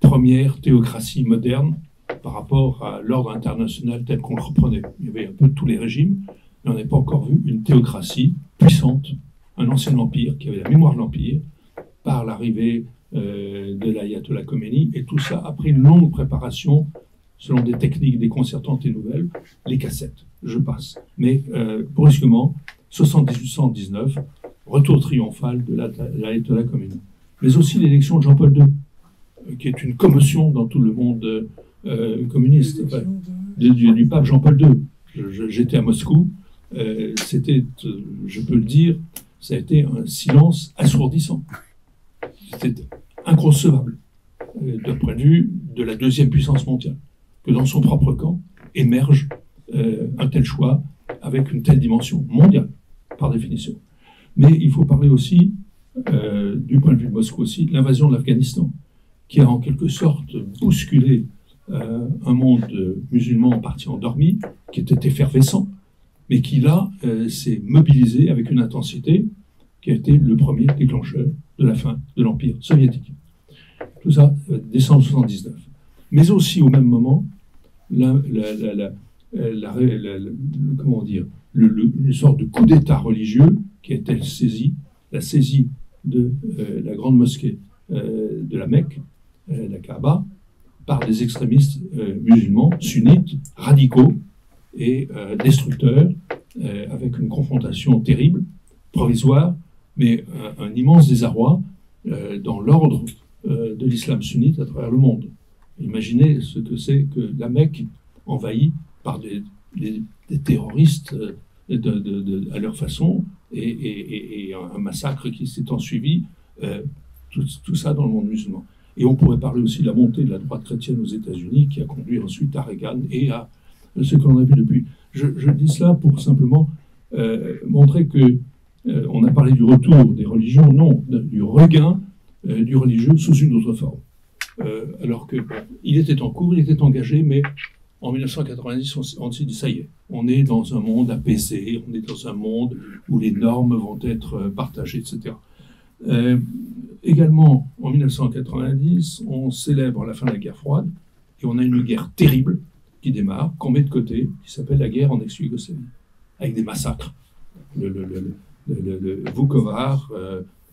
première théocratie moderne par rapport à l'ordre international tel qu'on le reprenait. Il y avait un peu tous les régimes, mais on n'avait pas encore vu une théocratie puissante, un ancien empire qui avait la mémoire de l'empire, par l'arrivée de l'ayatollah Khomeini, et tout ça après une longue préparation selon des techniques déconcertantes et nouvelles, les cassettes, je passe. Mais brusquement, 78-79, retour triomphal de l'ayatollah Khomeini. mais aussi l'élection de Jean-Paul II, qui est une commotion dans tout le monde communiste, enfin, du pape Jean-Paul II. J'étais à Moscou, c'était, je peux le dire, ça a été un silence assourdissant. C'était inconcevable d'un point de vue de la deuxième puissance mondiale, que dans son propre camp émerge un tel choix avec une telle dimension mondiale, par définition. Mais il faut parler aussi, du point de vue de Moscou aussi, de l'invasion de l'Afghanistan, qui a en quelque sorte bousculé un monde musulman en partie endormi, qui était effervescent, mais qui là s'est mobilisé avec une intensité qui a été le premier déclencheur de la fin de l'Empire soviétique. Tout ça, décembre 1979. Mais aussi au même moment, comment dire, une sorte de coup d'État religieux qui a été la saisie de la grande mosquée de la Mecque, la Kaaba, par des extrémistes musulmans, sunnites, radicaux et destructeurs, avec une confrontation terrible, provisoire, mais un immense désarroi dans l'ordre de l'islam sunnite à travers le monde. Imaginez ce que c'est que la Mecque envahie par des terroristes à leur façon, et un massacre qui s'est ensuivi, tout ça dans le monde musulman. Et on pourrait parler aussi de la montée de la droite chrétienne aux États-Unis, qui a conduit ensuite à Reagan et à ce qu'on a vu depuis. Je dis cela pour simplement montrer que on a parlé du retour des religions, non, du regain du religieux sous une autre forme. Alors que il était en cours, il était engagé, mais en 1990, on s'est dit, ça y est, on est dans un monde apaisé, on est dans un monde où les normes vont être partagées, etc. Également, en 1990, on célèbre la fin de la guerre froide, et on a une guerre terrible qui démarre, qu'on met de côté, qui s'appelle la guerre en ex-Yougoslavie, avec des massacres. Le Vukovar,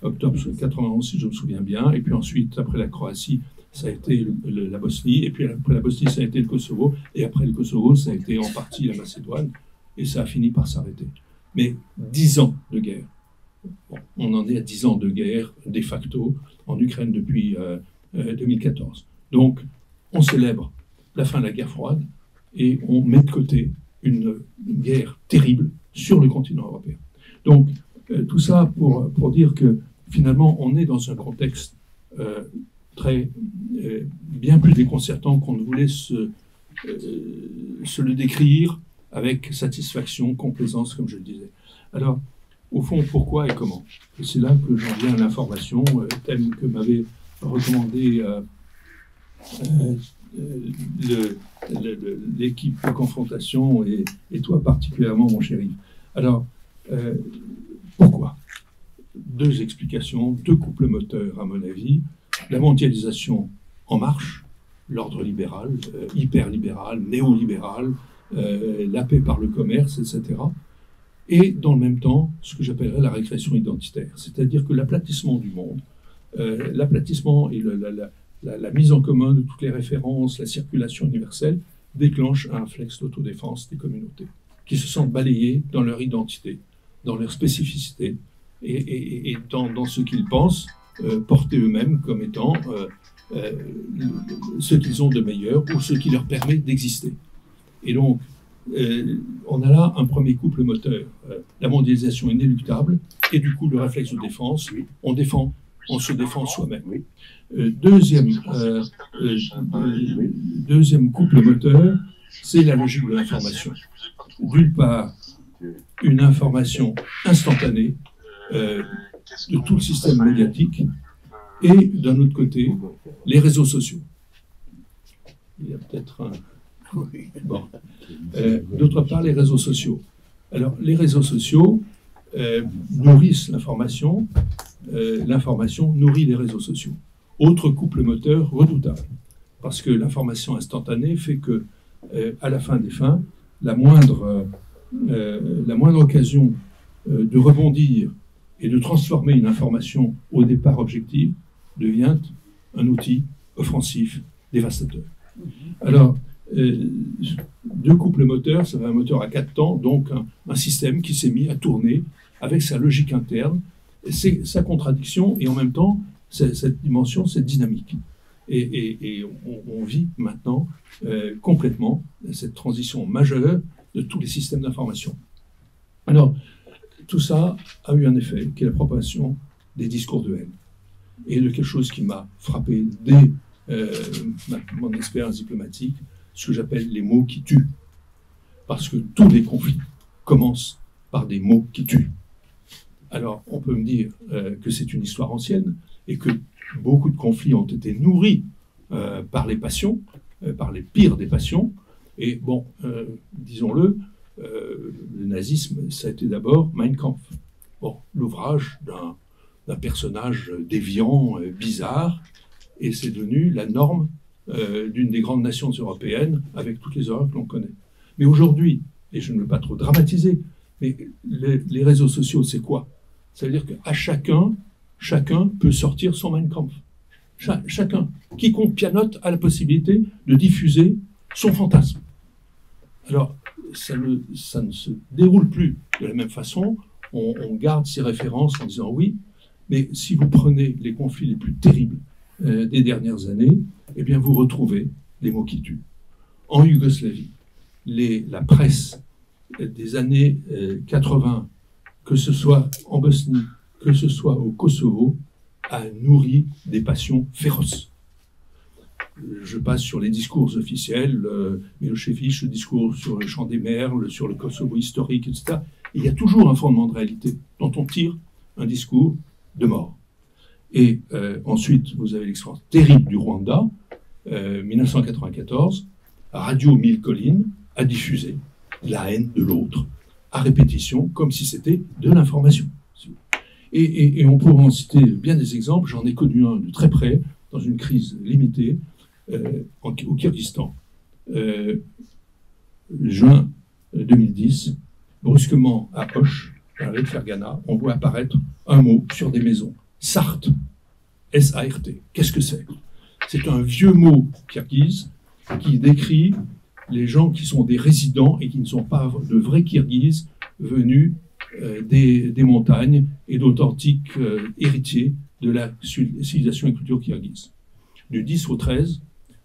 octobre 91, si je me souviens bien, et puis ensuite, après la Croatie, ça a été la Bosnie, et puis après la Bosnie, ça a été le Kosovo, et après le Kosovo, ça a été en partie la Macédoine, et ça a fini par s'arrêter. Mais 10 ans de guerre. Bon, on en est à 10 ans de guerre, de facto, en Ukraine depuis 2014. Donc, on célèbre la fin de la guerre froide, et on met de côté une guerre terrible sur le continent européen. Donc, tout ça pour dire que, finalement, on est dans un contexte bien plus déconcertant qu'on ne voulait se le décrire avec satisfaction, complaisance, comme je le disais. Alors, au fond, pourquoi et comment? Et c'est là que j'en viens à l'information, thème que m'avait recommandé l'équipe de confrontation et toi particulièrement, mon chéri. Alors, pourquoi? Deux explications, deux couples moteurs, à mon avis. La mondialisation en marche, l'ordre libéral, hyper-libéral, néolibéral, la paix par le commerce, etc. Et dans le même temps, ce que j'appellerais la régression identitaire, c'est-à-dire que l'aplatissement du monde, l'aplatissement et la mise en commun de toutes les références, la circulation universelle, déclenche un réflexe d'autodéfense des communautés, qui se sentent balayées dans leur identité, dans leur spécificité, et dans ce qu'ils pensent porter eux-mêmes comme étant ce qu'ils ont de meilleur ou ce qui leur permet d'exister. Et donc, on a là un premier couple moteur. La mondialisation inéluctable, et du coup le réflexe de défense, on se défend soi-même. Deuxième couple moteur, c'est la logique de l'information. D'une part, une information instantanée de tout le système médiatique, et d'un autre côté, les réseaux sociaux. Il y a peut-être un... Bon. D'autre part, les réseaux sociaux. Alors, les réseaux sociaux nourrissent l'information nourrit les réseaux sociaux. Autre couple moteur redoutable, parce que l'information instantanée fait que, à la fin des fins, la moindre occasion de rebondir et de transformer une information au départ objective devient un outil offensif dévastateur. Alors, deux couples moteurs, ça fait un moteur à 4 temps, donc un système qui s'est mis à tourner avec sa logique interne, c'est sa contradiction, et en même temps, cette dimension, cette dynamique. Et on vit maintenant complètement cette transition majeure de tous les systèmes d'information. Alors, tout ça a eu un effet, qui est la propagation des discours de haine. Et de quelque chose qui m'a frappé dès mon expérience diplomatique, ce que j'appelle les mots qui tuent. Parce que tous les conflits commencent par des mots qui tuent. Alors, on peut me dire que c'est une histoire ancienne et que beaucoup de conflits ont été nourris par les passions, par les pires des passions. Et bon, disons-le, le nazisme, ça a été d'abord Mein Kampf. Bon, l'ouvrage d'un personnage déviant, bizarre, et c'est devenu la norme d'une des grandes nations européennes avec toutes les horreurs que l'on connaît. Mais aujourd'hui, et je ne veux pas trop dramatiser, mais les réseaux sociaux, c'est quoi? Ça veut dire qu'à chacun peut sortir son Mein Kampf. Chacun. Quiconque pianote a la possibilité de diffuser son fantasme. Alors, ça ne se déroule plus de la même façon. On garde ces références en disant oui, mais si vous prenez les conflits les plus terribles des dernières années, eh bien vous retrouvez les mots qui tuent. En Yougoslavie, la presse des années 80, que ce soit en Bosnie, que ce soit au Kosovo, a nourri des passions féroces. Je passe sur les discours officiels, Milošević, le discours sur le Champ des Merles, sur le Kosovo historique, etc. Et il y a toujours un fondement de réalité dont on tire un discours de mort. Et ensuite, vous avez l'expérience terrible du Rwanda, 1994, Radio Mille Collines a diffusé la haine de l'autre, à répétition, comme si c'était de l'information. Et on pourrait en citer bien des exemples. J'en ai connu un de très près, dans une crise limitée, au Kyrgyzstan. Juin 2010, brusquement à Osh, dans la ville de Fergana, on voit apparaître un mot sur des maisons. Sart. S-A-R-T. Qu'est-ce que c'est? C'est un vieux mot kirghize qui décrit les gens qui sont des résidents et qui ne sont pas de vrais Kirghizes venus des montagnes et d'authentiques héritiers de la civilisation et culture kirghize. Du 10 au 13,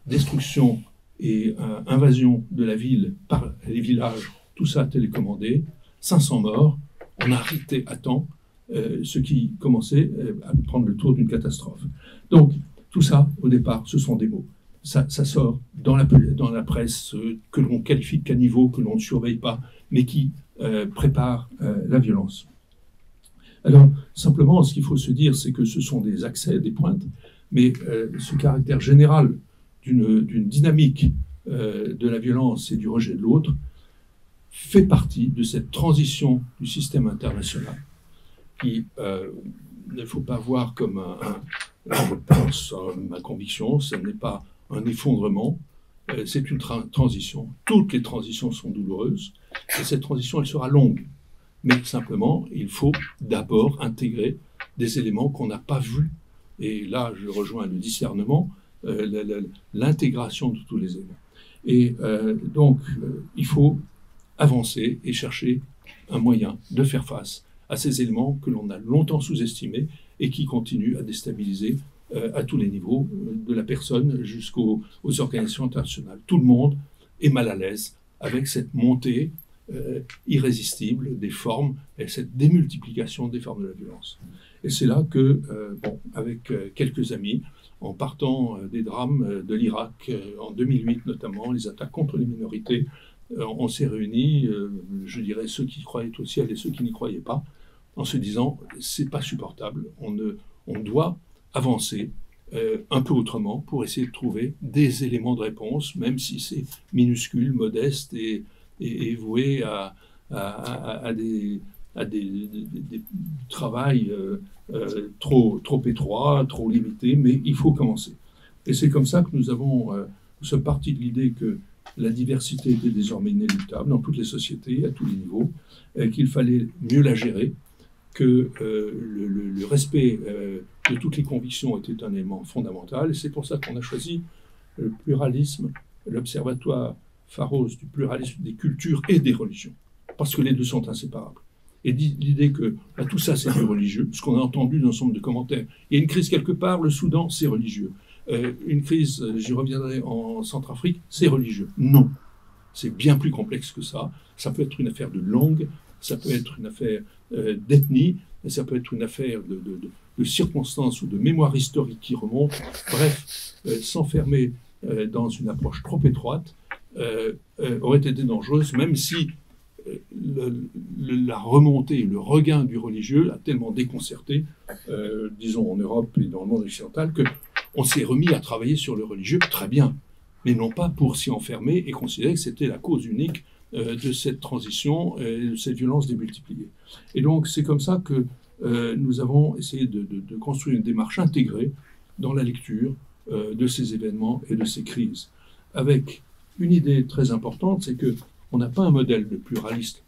destruction et invasion de la ville par les villages, tout ça télécommandé, 500 morts, on a arrêté à temps ce qui commençait à prendre le tour d'une catastrophe. Donc, tout ça, au départ, ce sont des mots. Ça sort dans la presse que l'on qualifie de caniveau, que l'on ne surveille pas, mais qui prépare la violence. Alors, simplement, ce qu'il faut se dire, c'est que ce sont des accès, des pointes, mais ce caractère général d'une dynamique de la violence et du rejet de l'autre fait partie de cette transition du système international qui ne faut pas voir comme je pense, ma conviction, ce n'est pas un effondrement, c'est une transition. Toutes les transitions sont douloureuses, et cette transition, elle sera longue. Mais simplement, il faut d'abord intégrer des éléments qu'on n'a pas vus. Et là, je rejoins le discernement, l'intégration de tous les éléments. Et donc, il faut avancer et chercher un moyen de faire face à ces éléments que l'on a longtemps sous-estimés et qui continuent à déstabiliser à tous les niveaux, de la personne jusqu'aux organisations internationales. Tout le monde est mal à l'aise avec cette montée irrésistible des formes et cette démultiplication des formes de la violence. Et c'est là que, avec quelques amis, en partant des drames de l'Irak en 2008 notamment, les attaques contre les minorités, on s'est réunis, je dirais ceux qui croyaient au ciel et ceux qui n'y croyaient pas, en se disant c'est pas supportable, on doit avancer un peu autrement pour essayer de trouver des éléments de réponse, même si c'est minuscule, modeste et voué à des travail trop étroits, trop limités, mais il faut commencer. Et c'est comme ça que nous sommes partis de l'idée que la diversité était désormais inéluctable dans toutes les sociétés, à tous les niveaux, qu'il fallait mieux la gérer, que le respect de toutes les convictions était un élément fondamental. Et c'est pour ça qu'on a choisi le pluralisme, l'observatoire Pharos du pluralisme des cultures et des religions, parce que les deux sont inséparables. Et l'idée que tout ça, c'est du religieux, ce qu'on a entendu dans un ensemble de commentaires. Il y a une crise quelque part, le Soudan, c'est religieux. Une crise, j'y reviendrai, en Centrafrique, c'est religieux. Non, c'est bien plus complexe que ça. Ça peut être une affaire de langue, ça peut être une affaire d'ethnie, ça peut être une affaire de circonstances ou de mémoire historique qui remonte. Bref, s'enfermer dans une approche trop étroite aurait été dangereuse, même si la remontée, le regain du religieux a tellement déconcerté, disons en Europe et dans le monde occidental, qu'on s'est remis à travailler sur le religieux, très bien, mais non pas pour s'y enfermer et considérer que c'était la cause unique de cette transition et de cette violence démultipliée. Et donc c'est comme ça que nous avons essayé de construire une démarche intégrée dans la lecture de ces événements et de ces crises, avec une idée très importante, c'est que on n'a pas un modèle de pluraliste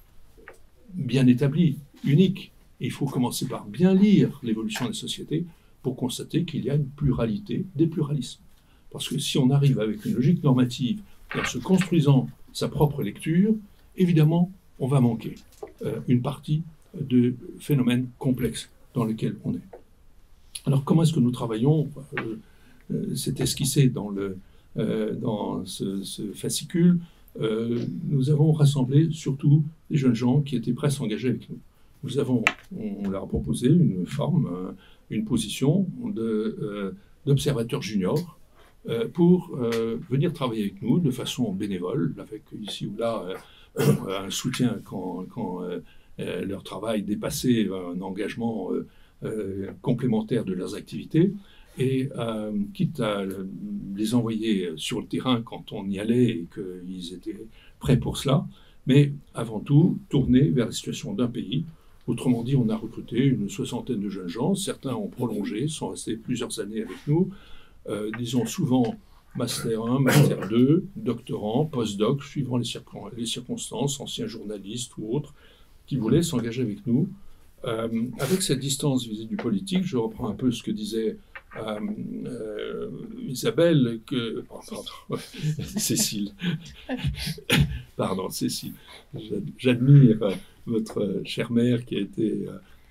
bien établi, unique. Et il faut commencer par bien lire l'évolution des sociétés pour constater qu'il y a une pluralité des pluralismes. Parce que si on arrive avec une logique normative et en se construisant sa propre lecture, évidemment, on va manquer une partie de phénomènes complexes dans lesquels on est. Alors, comment est-ce que nous travaillons ? C'est esquissé dans ce fascicule. Nous avons rassemblé surtout des jeunes gens qui étaient prêts à s'engager avec nous. On leur a proposé une forme, une position d'observateur junior pour venir travailler avec nous de façon bénévole, avec ici ou là un soutien quand leur travail dépassait un engagement complémentaire de leurs activités. Et quitte à les envoyer sur le terrain quand on y allait et qu'ils étaient prêts pour cela, mais avant tout tourner vers la situation d'un pays. Autrement dit, on a recruté une 60aine de jeunes gens, certains ont prolongé, sont restés plusieurs années avec nous, disons souvent Master 1, Master 2, doctorants, post-doc, suivant les circonstances, anciens journalistes ou autres, qui voulaient s'engager avec nous. Avec cette distance vis-à-vis du politique, je reprends un peu ce que disait Isabelle, Cécile. Pardon, Cécile. J'admire votre chère mère qui a été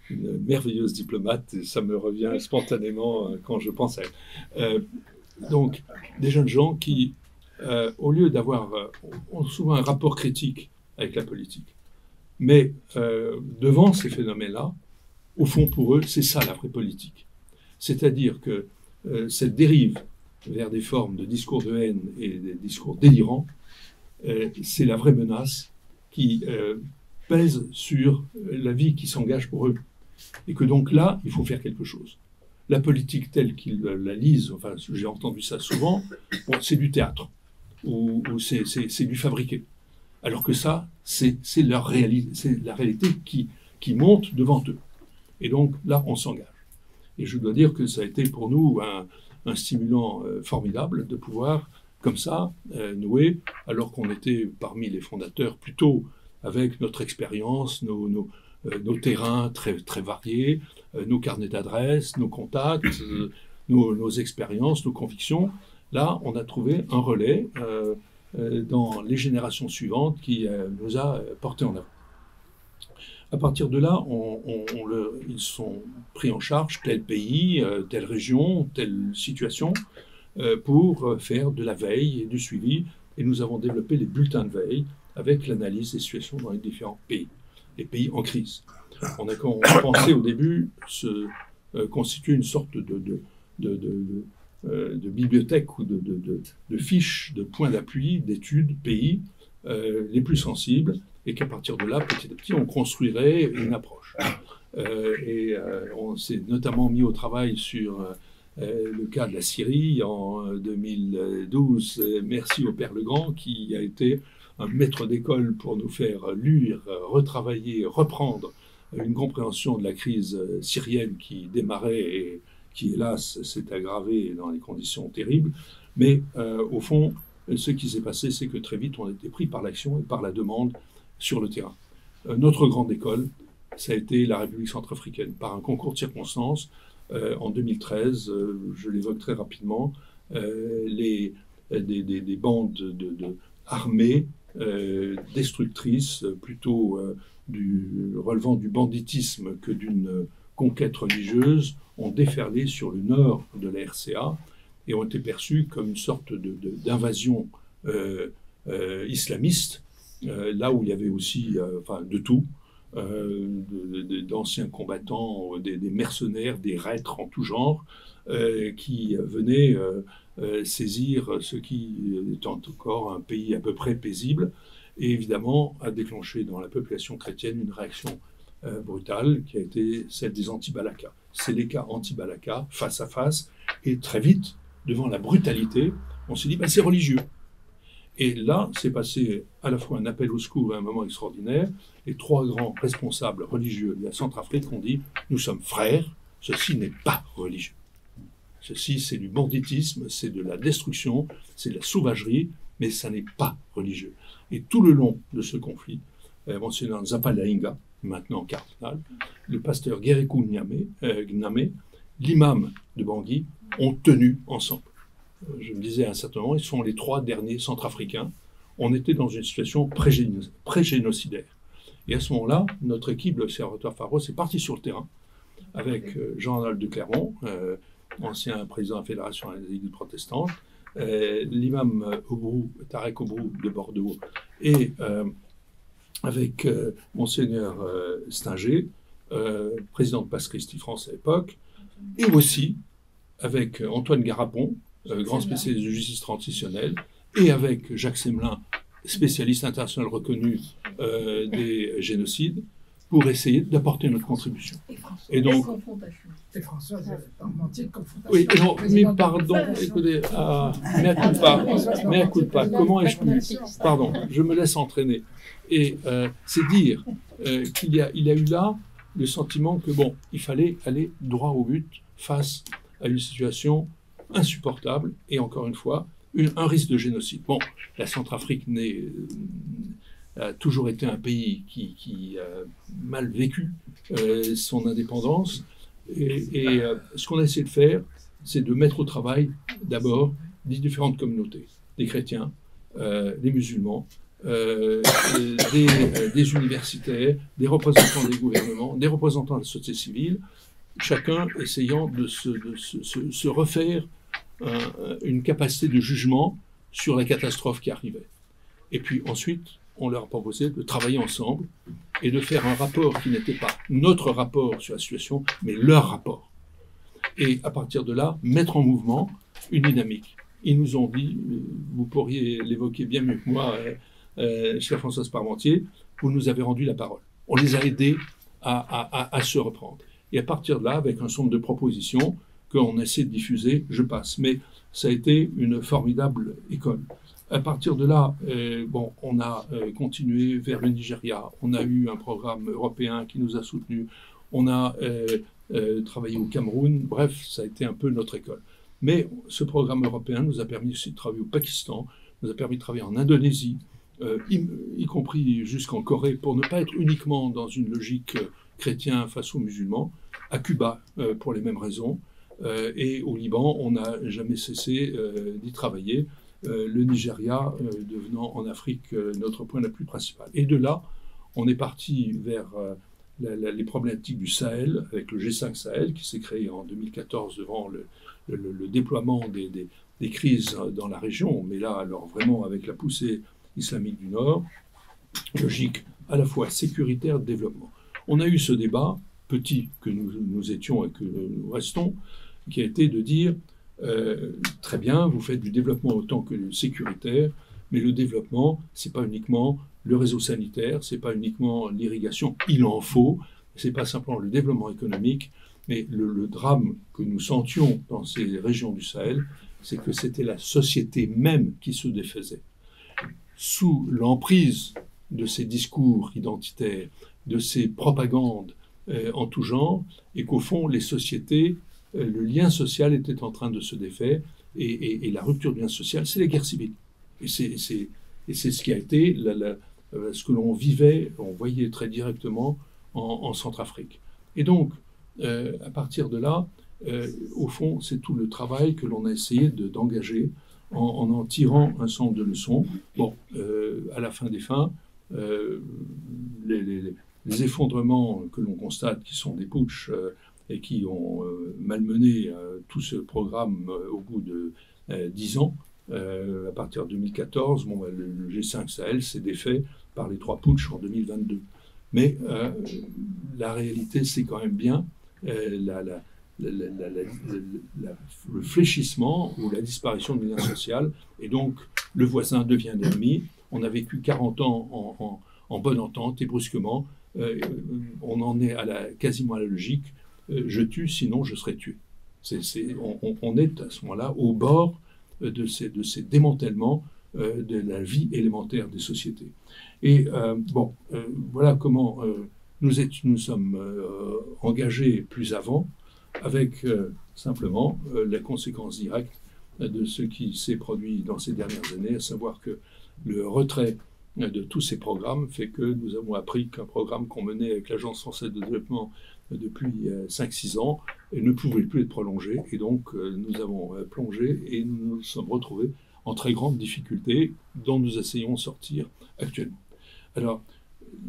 une merveilleuse diplomate et ça me revient spontanément quand je pense à elle. Donc, des jeunes gens qui, au lieu d'avoir, ont souvent un rapport critique avec la politique, mais devant ces phénomènes-là, au fond, pour eux, c'est ça la vraie politique. C'est-à-dire que cette dérive vers des formes de discours de haine et des discours délirants, c'est la vraie menace qui pèse sur la vie qui s'engage pour eux. Et que donc là, il faut faire quelque chose. La politique telle qu'ils la lisent, enfin j'ai entendu ça souvent, bon, c'est du théâtre, ou c'est du fabriqué. Alors que ça, c'est la réalité qui monte devant eux. Et donc là, on s'engage. Et je dois dire que ça a été pour nous un stimulant formidable de pouvoir, comme ça, nouer, alors qu'on était parmi les fondateurs, plutôt avec notre expérience, nos terrains très, très variés, nos carnets d'adresses, nos contacts, nos expériences, nos convictions. Là, on a trouvé un relais dans les générations suivantes qui nous a portés en avant. À partir de là, ils sont pris en charge tel pays, telle région, telle situation, pour faire de la veille et du suivi. Et nous avons développé les bulletins de veille avec l'analyse des situations dans les différents pays, les pays en crise. On pensait au début se constituer une sorte de bibliothèque ou de fiches, de points d'appui, d'études, pays les plus sensibles, et qu'à partir de là, petit à petit, on construirait une approche. On s'est notamment mis au travail sur le cas de la Syrie en 2012. Merci au Père Legrand qui a été un maître d'école pour nous faire lire, retravailler, reprendre une compréhension de la crise syrienne qui démarrait et qui, hélas, s'est aggravée dans des conditions terribles. Mais au fond, ce qui s'est passé, c'est que très vite, on a été pris par l'action et par la demande sur le terrain. Notre grande école, ça a été la République centrafricaine. Par un concours de circonstances, en 2013, je l'évoque très rapidement, des bandes armées destructrices, plutôt relevant du banditisme que d'une conquête religieuse ont déferlé sur le nord de la RCA et ont été perçus comme une sorte d'invasion islamiste, là où il y avait aussi de tout, d'anciens combattants, des mercenaires, des reîtres en tout genre, qui venaient saisir ce qui est encore un pays à peu près paisible, et évidemment a déclenché dans la population chrétienne une réaction brutale qui a été celle des anti-Balaka. C'est les cas anti-Balaka, face à face, et très vite, devant la brutalité, on s'est dit c'est religieux. Et là, c'est passé à la fois un appel au secours et un moment extraordinaire. Les trois grands responsables religieux de la Centrafrique ont dit « Nous sommes frères, ceci n'est pas religieux. Ceci, c'est du banditisme, c'est de la destruction, c'est de la sauvagerie, mais ça n'est pas religieux. » Et tout le long de ce conflit, monseigneur Zapalainga, maintenant cardinal, le pasteur Guérékou Gnamé, l'imam de Bangui, ont tenu ensemble. Je me disais à un certain moment, ils sont les trois derniers centrafricains. On était dans une situation pré-génocidaire. Et à ce moment-là, notre équipe, l'Observatoire Pharos, est partie sur le terrain avec Jean-Arnold de Clermont, ancien président de la Fédération des Églises protestantes, l'imam Tarek Obrou de Bordeaux, et avec monseigneur Stinger, président de Passe Christi France à l'époque, et aussi avec Antoine Garapon, grand spécialiste de justice transitionnelle, et avec Jacques Semelin, spécialiste international reconnu des génocides, pour essayer d'apporter notre contribution. Et donc,
et Françoise Parmentier de confrontation.
oui, non, mais pardon, écoutez, mea culpa, comment ai-je pu, pardon, je me laisse entraîner. Et c'est dire qu'il y a eu là le sentiment que, il fallait aller droit au but face à une situation insupportable, et encore une fois, un risque de génocide. La Centrafrique a toujours été un pays qui a mal vécu son indépendance, et ce qu'on a essayé de faire, c'est de mettre au travail, d'abord, les différentes communautés, des chrétiens, des musulmans, des universitaires, des représentants des gouvernements, des représentants de la société civile, chacun essayant de se refaire une capacité de jugement sur la catastrophe qui arrivait. Et puis ensuite, on leur a proposé de travailler ensemble et de faire un rapport qui n'était pas notre rapport sur la situation, mais leur rapport. Et à partir de là, mettre en mouvement une dynamique. Ils nous ont dit, vous pourriez l'évoquer bien mieux que moi, chère Françoise Parmentier, vous nous avez rendu la parole. On les a aidés à se reprendre. Et à partir de là, avec un certain nombre de propositions qu'on essaie de diffuser, je passe. Mais ça a été une formidable école. À partir de là, on a continué vers le Nigeria. On a eu un programme européen qui nous a soutenus. On a travaillé au Cameroun. Bref, ça a été un peu notre école. Mais ce programme européen nous a permis aussi de travailler au Pakistan, nous a permis de travailler en Indonésie, y compris jusqu'en Corée, pour ne pas être uniquement dans une logique chrétien face aux musulmans, à Cuba pour les mêmes raisons, et au Liban, on n'a jamais cessé d'y travailler, le Nigeria devenant en Afrique notre point d'appui principal. Et de là, on est parti vers les problématiques du Sahel, avec le G5 Sahel, qui s'est créé en 2014 devant le déploiement des crises dans la région, mais là, alors vraiment avec la poussée islamique du Nord, logique à la fois sécuritaire de développement. On a eu ce débat, petit que nous étions et que nous restons, qui a été de dire très bien, vous faites du développement autant que du sécuritaire, mais le développement, c'est pas uniquement le réseau sanitaire, c'est pas uniquement l'irrigation, il en faut, c'est pas simplement le développement économique, mais le drame que nous sentions dans ces régions du Sahel, c'est que c'était la société même qui se défaisait. Sous l'emprise de ces discours identitaires, de ces propagandes en tout genre, et qu'au fond, les sociétés, le lien social était en train de se défaire, et la rupture du lien social, c'est les guerres civiles. Et c'est ce qui a été ce que l'on vivait, on voyait très directement en Centrafrique. Et donc, à partir de là, au fond, c'est tout le travail que l'on a essayé d'engager en tirant un certain nombre de leçons. À la fin des fins, les effondrements que l'on constate, qui sont des putschs et qui ont malmené tout ce programme au bout de 10 ans, à partir de 2014, le G5 Sahel s'est défait par les 3 putschs en 2022. Mais la réalité, c'est quand même bien le fléchissement ou la disparition du lien social, et donc le voisin devient l'ennemi. On a vécu 40 ans en bonne entente, et brusquement, on en est quasiment à la logique, je tue, sinon je serai tué. On est à ce moment-là au bord de ces démantèlements de la vie élémentaire des sociétés. Et voilà comment nous sommes engagés plus avant, avec simplement la conséquence directe de ce qui s'est produit dans ces dernières années, à savoir que le retrait de tous ces programmes fait que nous avons appris qu'un programme qu'on menait avec l'Agence française de développement depuis 5-6 ans ne pouvait plus être prolongé, et donc nous avons plongé et nous nous sommes retrouvés en très grande difficulté dont nous essayons de sortir actuellement. Alors,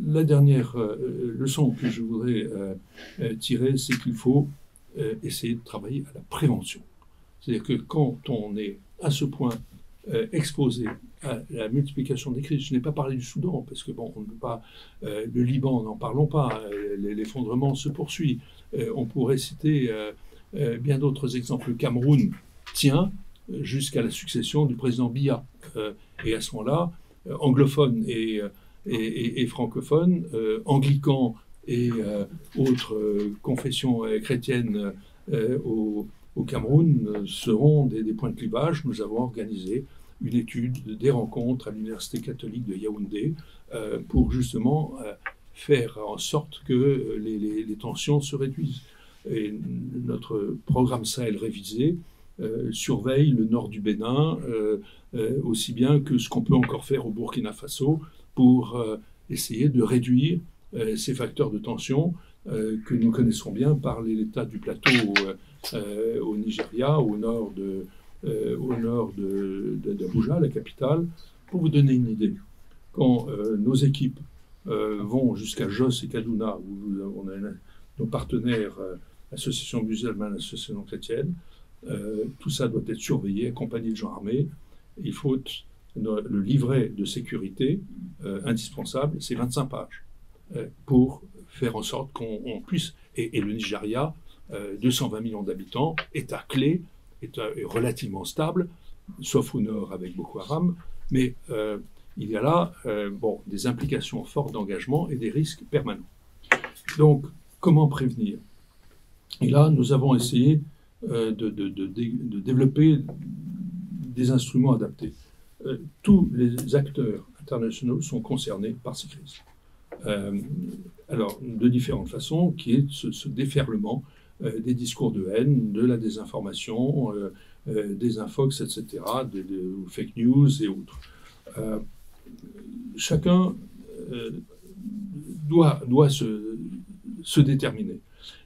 la dernière leçon que je voudrais tirer, c'est qu'il faut essayer de travailler à la prévention. C'est-à-dire que quand on est à ce point exposé à la multiplication des crises, je n'ai pas parlé du Soudan, parce que bon, on ne peut pas, le Liban, n'en parlons pas, l'effondrement se poursuit. On pourrait citer bien d'autres exemples. Le Cameroun tient jusqu'à la succession du président Biya. Et à ce moment-là, anglophones et francophones, anglicans et autres confessions chrétiennes au Cameroun seront des points de clivage. Nous avons organisé une étude, des rencontres à l'Université catholique de Yaoundé pour justement faire en sorte que les tensions se réduisent. Et notre programme Sahel révisé surveille le nord du Bénin aussi bien que ce qu'on peut encore faire au Burkina Faso pour essayer de réduire ces facteurs de tension que nous connaissons bien par l'état du plateau au Nigeria, au nord d'Abuja, la capitale. Pour vous donner une idée, quand nos équipes vont jusqu'à Jos et Kaduna, où on a nos partenaires, l'association musulmane, l'association chrétienne, tout ça doit être surveillé, accompagné de gens armés. Il faut le livret de sécurité indispensable, c'est 25 pages, pour faire en sorte qu'on puisse... Et le Nigeria, 220 millions d'habitants, État clé, État relativement stable, sauf au nord avec Boko Haram, mais il y a là des implications fortes d'engagement et des risques permanents. Donc, comment prévenir? Et là, nous avons essayé de développer des instruments adaptés. Tous les acteurs internationaux sont concernés par ces crises. Alors, de différentes façons, qui est ce déferlement des discours de haine, de la désinformation, des infox, etc., des fake news et autres. Chacun doit se déterminer.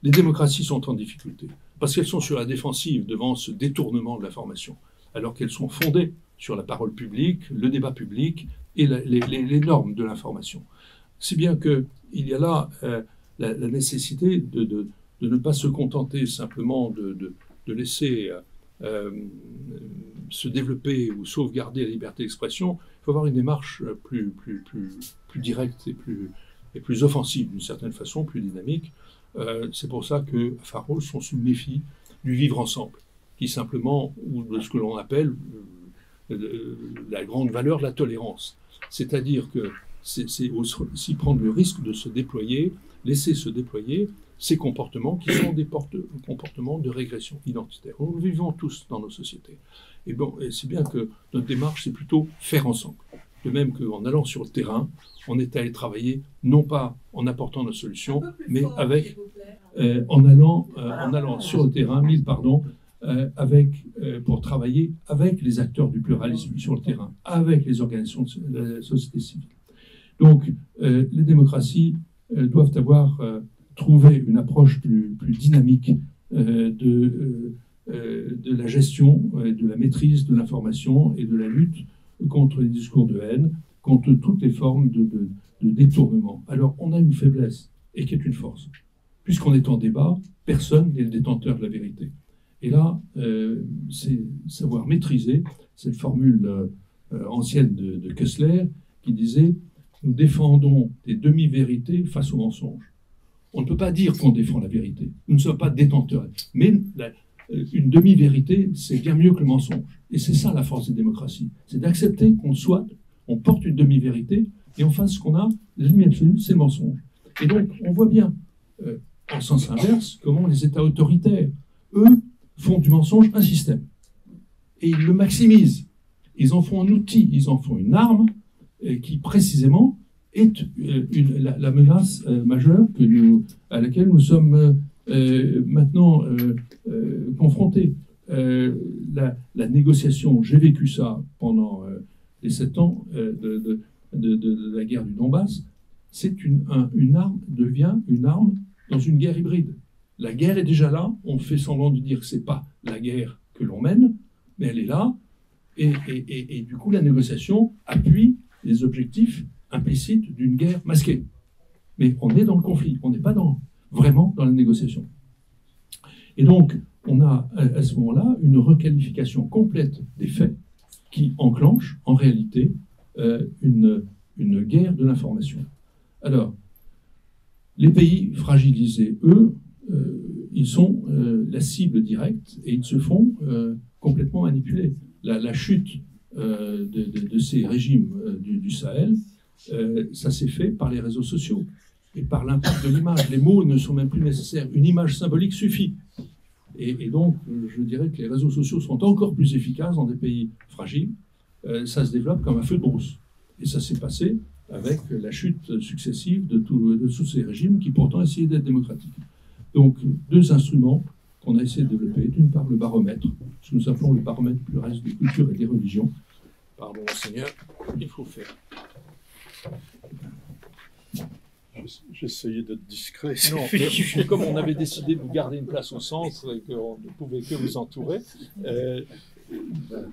Les démocraties sont en difficulté parce qu'elles sont sur la défensive devant ce détournement de l'information, alors qu'elles sont fondées sur la parole publique, le débat public et les normes de l'information. Si bien qu'il y a là la nécessité de ne pas se contenter simplement de laisser se développer ou sauvegarder la liberté d'expression. Il faut avoir une démarche plus directe et plus offensive, d'une certaine façon, plus dynamique. C'est pour ça qu'à Pharos, on se méfie du vivre ensemble, qui simplement, ou de ce que l'on appelle la grande valeur de la tolérance. C'est-à-dire que c'est aussi prendre le risque de se déployer, laisser se déployer ces comportements qui sont des comportements de régression identitaire. Nous le vivons tous dans nos sociétés. Et c'est bien que notre démarche, c'est plutôt faire ensemble. De même qu'en allant sur le terrain, on est allé travailler, non pas en apportant nos solutions, mais avec, en allant sur le terrain, pour travailler avec les acteurs du pluralisme sur le terrain, avec les organisations de la société civile. Donc, les démocraties doivent avoir trouvé une approche plus dynamique de la gestion, de la maîtrise de l'information et de la lutte contre les discours de haine, contre toutes les formes de détournement. Alors, on a une faiblesse, et qui est une force. Puisqu'on est en débat, personne n'est le détenteur de la vérité. Et là, c'est savoir maîtriser cette formule ancienne de Kessler qui disait « Nous défendons des demi-vérités face aux mensonges ». On ne peut pas dire qu'on défend la vérité. Nous ne sommes pas détenteurs. Mais une demi-vérité, c'est bien mieux que le mensonge. Et c'est ça la force des démocraties. C'est d'accepter qu'on soit, on porte une demi-vérité, et en face, ce qu'on a, l'ennemi absolu, c'est le mensonge. Et donc, on voit bien, en sens inverse, comment les États autoritaires, eux, font du mensonge un système. Et ils le maximisent. Ils en font un outil, ils en font une arme qui, précisément, est la menace majeure à laquelle nous sommes maintenant confrontés. La négociation, j'ai vécu ça pendant les 7 ans de la guerre du Donbass, c'est une arme, devient une arme dans une guerre hybride. La guerre est déjà là, on fait semblant de dire que ce n'est pas la guerre que l'on mène, mais elle est là, et du coup la négociation appuie les objectifs implicites d'une guerre masquée. Mais on est dans le conflit, on n'est pas vraiment dans la négociation. Et donc, on a à ce moment-là une requalification complète des faits qui enclenche en réalité une guerre de l'information. Alors, les pays fragilisés, eux, ils sont la cible directe et ils se font complètement manipuler. La chute de ces régimes du Sahel, ça s'est fait par les réseaux sociaux et par l'impact de l'image. Les mots ne sont même plus nécessaires. Une image symbolique suffit. Et donc, je dirais que les réseaux sociaux sont encore plus efficaces dans des pays fragiles. Ça se développe comme un feu de brousse. Et ça s'est passé avec la chute successive de tous ces régimes qui pourtant essayaient d'être démocratiques. Donc, 2 instruments qu'on a essayé de développer. D'une part, le baromètre, ce que nous appelons le baromètre pluraliste des cultures et des religions. Pardon, Seigneur, il faut faire.
J'essayais d'être discret.
Non, mais comme on avait décidé de vous garder une place au centre et qu'on ne pouvait que vous entourer,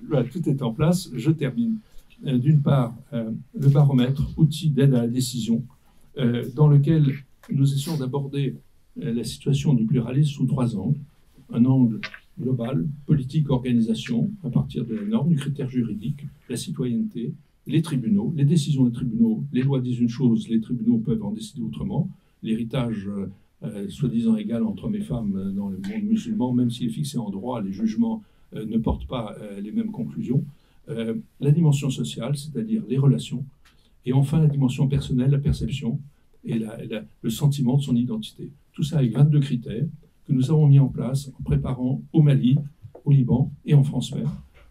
voilà, tout est en place. Je termine. D'une part, le baromètre, outil d'aide à la décision, dans lequel nous essayons d'aborder la situation du pluralisme sous 3 angles. Un angle global, politique, organisation, à partir de la norme, du critère juridique, la citoyenneté, les tribunaux, les décisions des tribunaux. Les lois disent une chose, les tribunaux peuvent en décider autrement. L'héritage soi-disant égal entre hommes et femmes dans le monde musulman, même s'il est fixé en droit, les jugements ne portent pas les mêmes conclusions. La dimension sociale, c'est-à-dire les relations, et enfin la dimension personnelle, la perception et le sentiment de son identité. Tout ça avec 22 critères que nous avons mis en place en préparant au Mali, au Liban et en France même,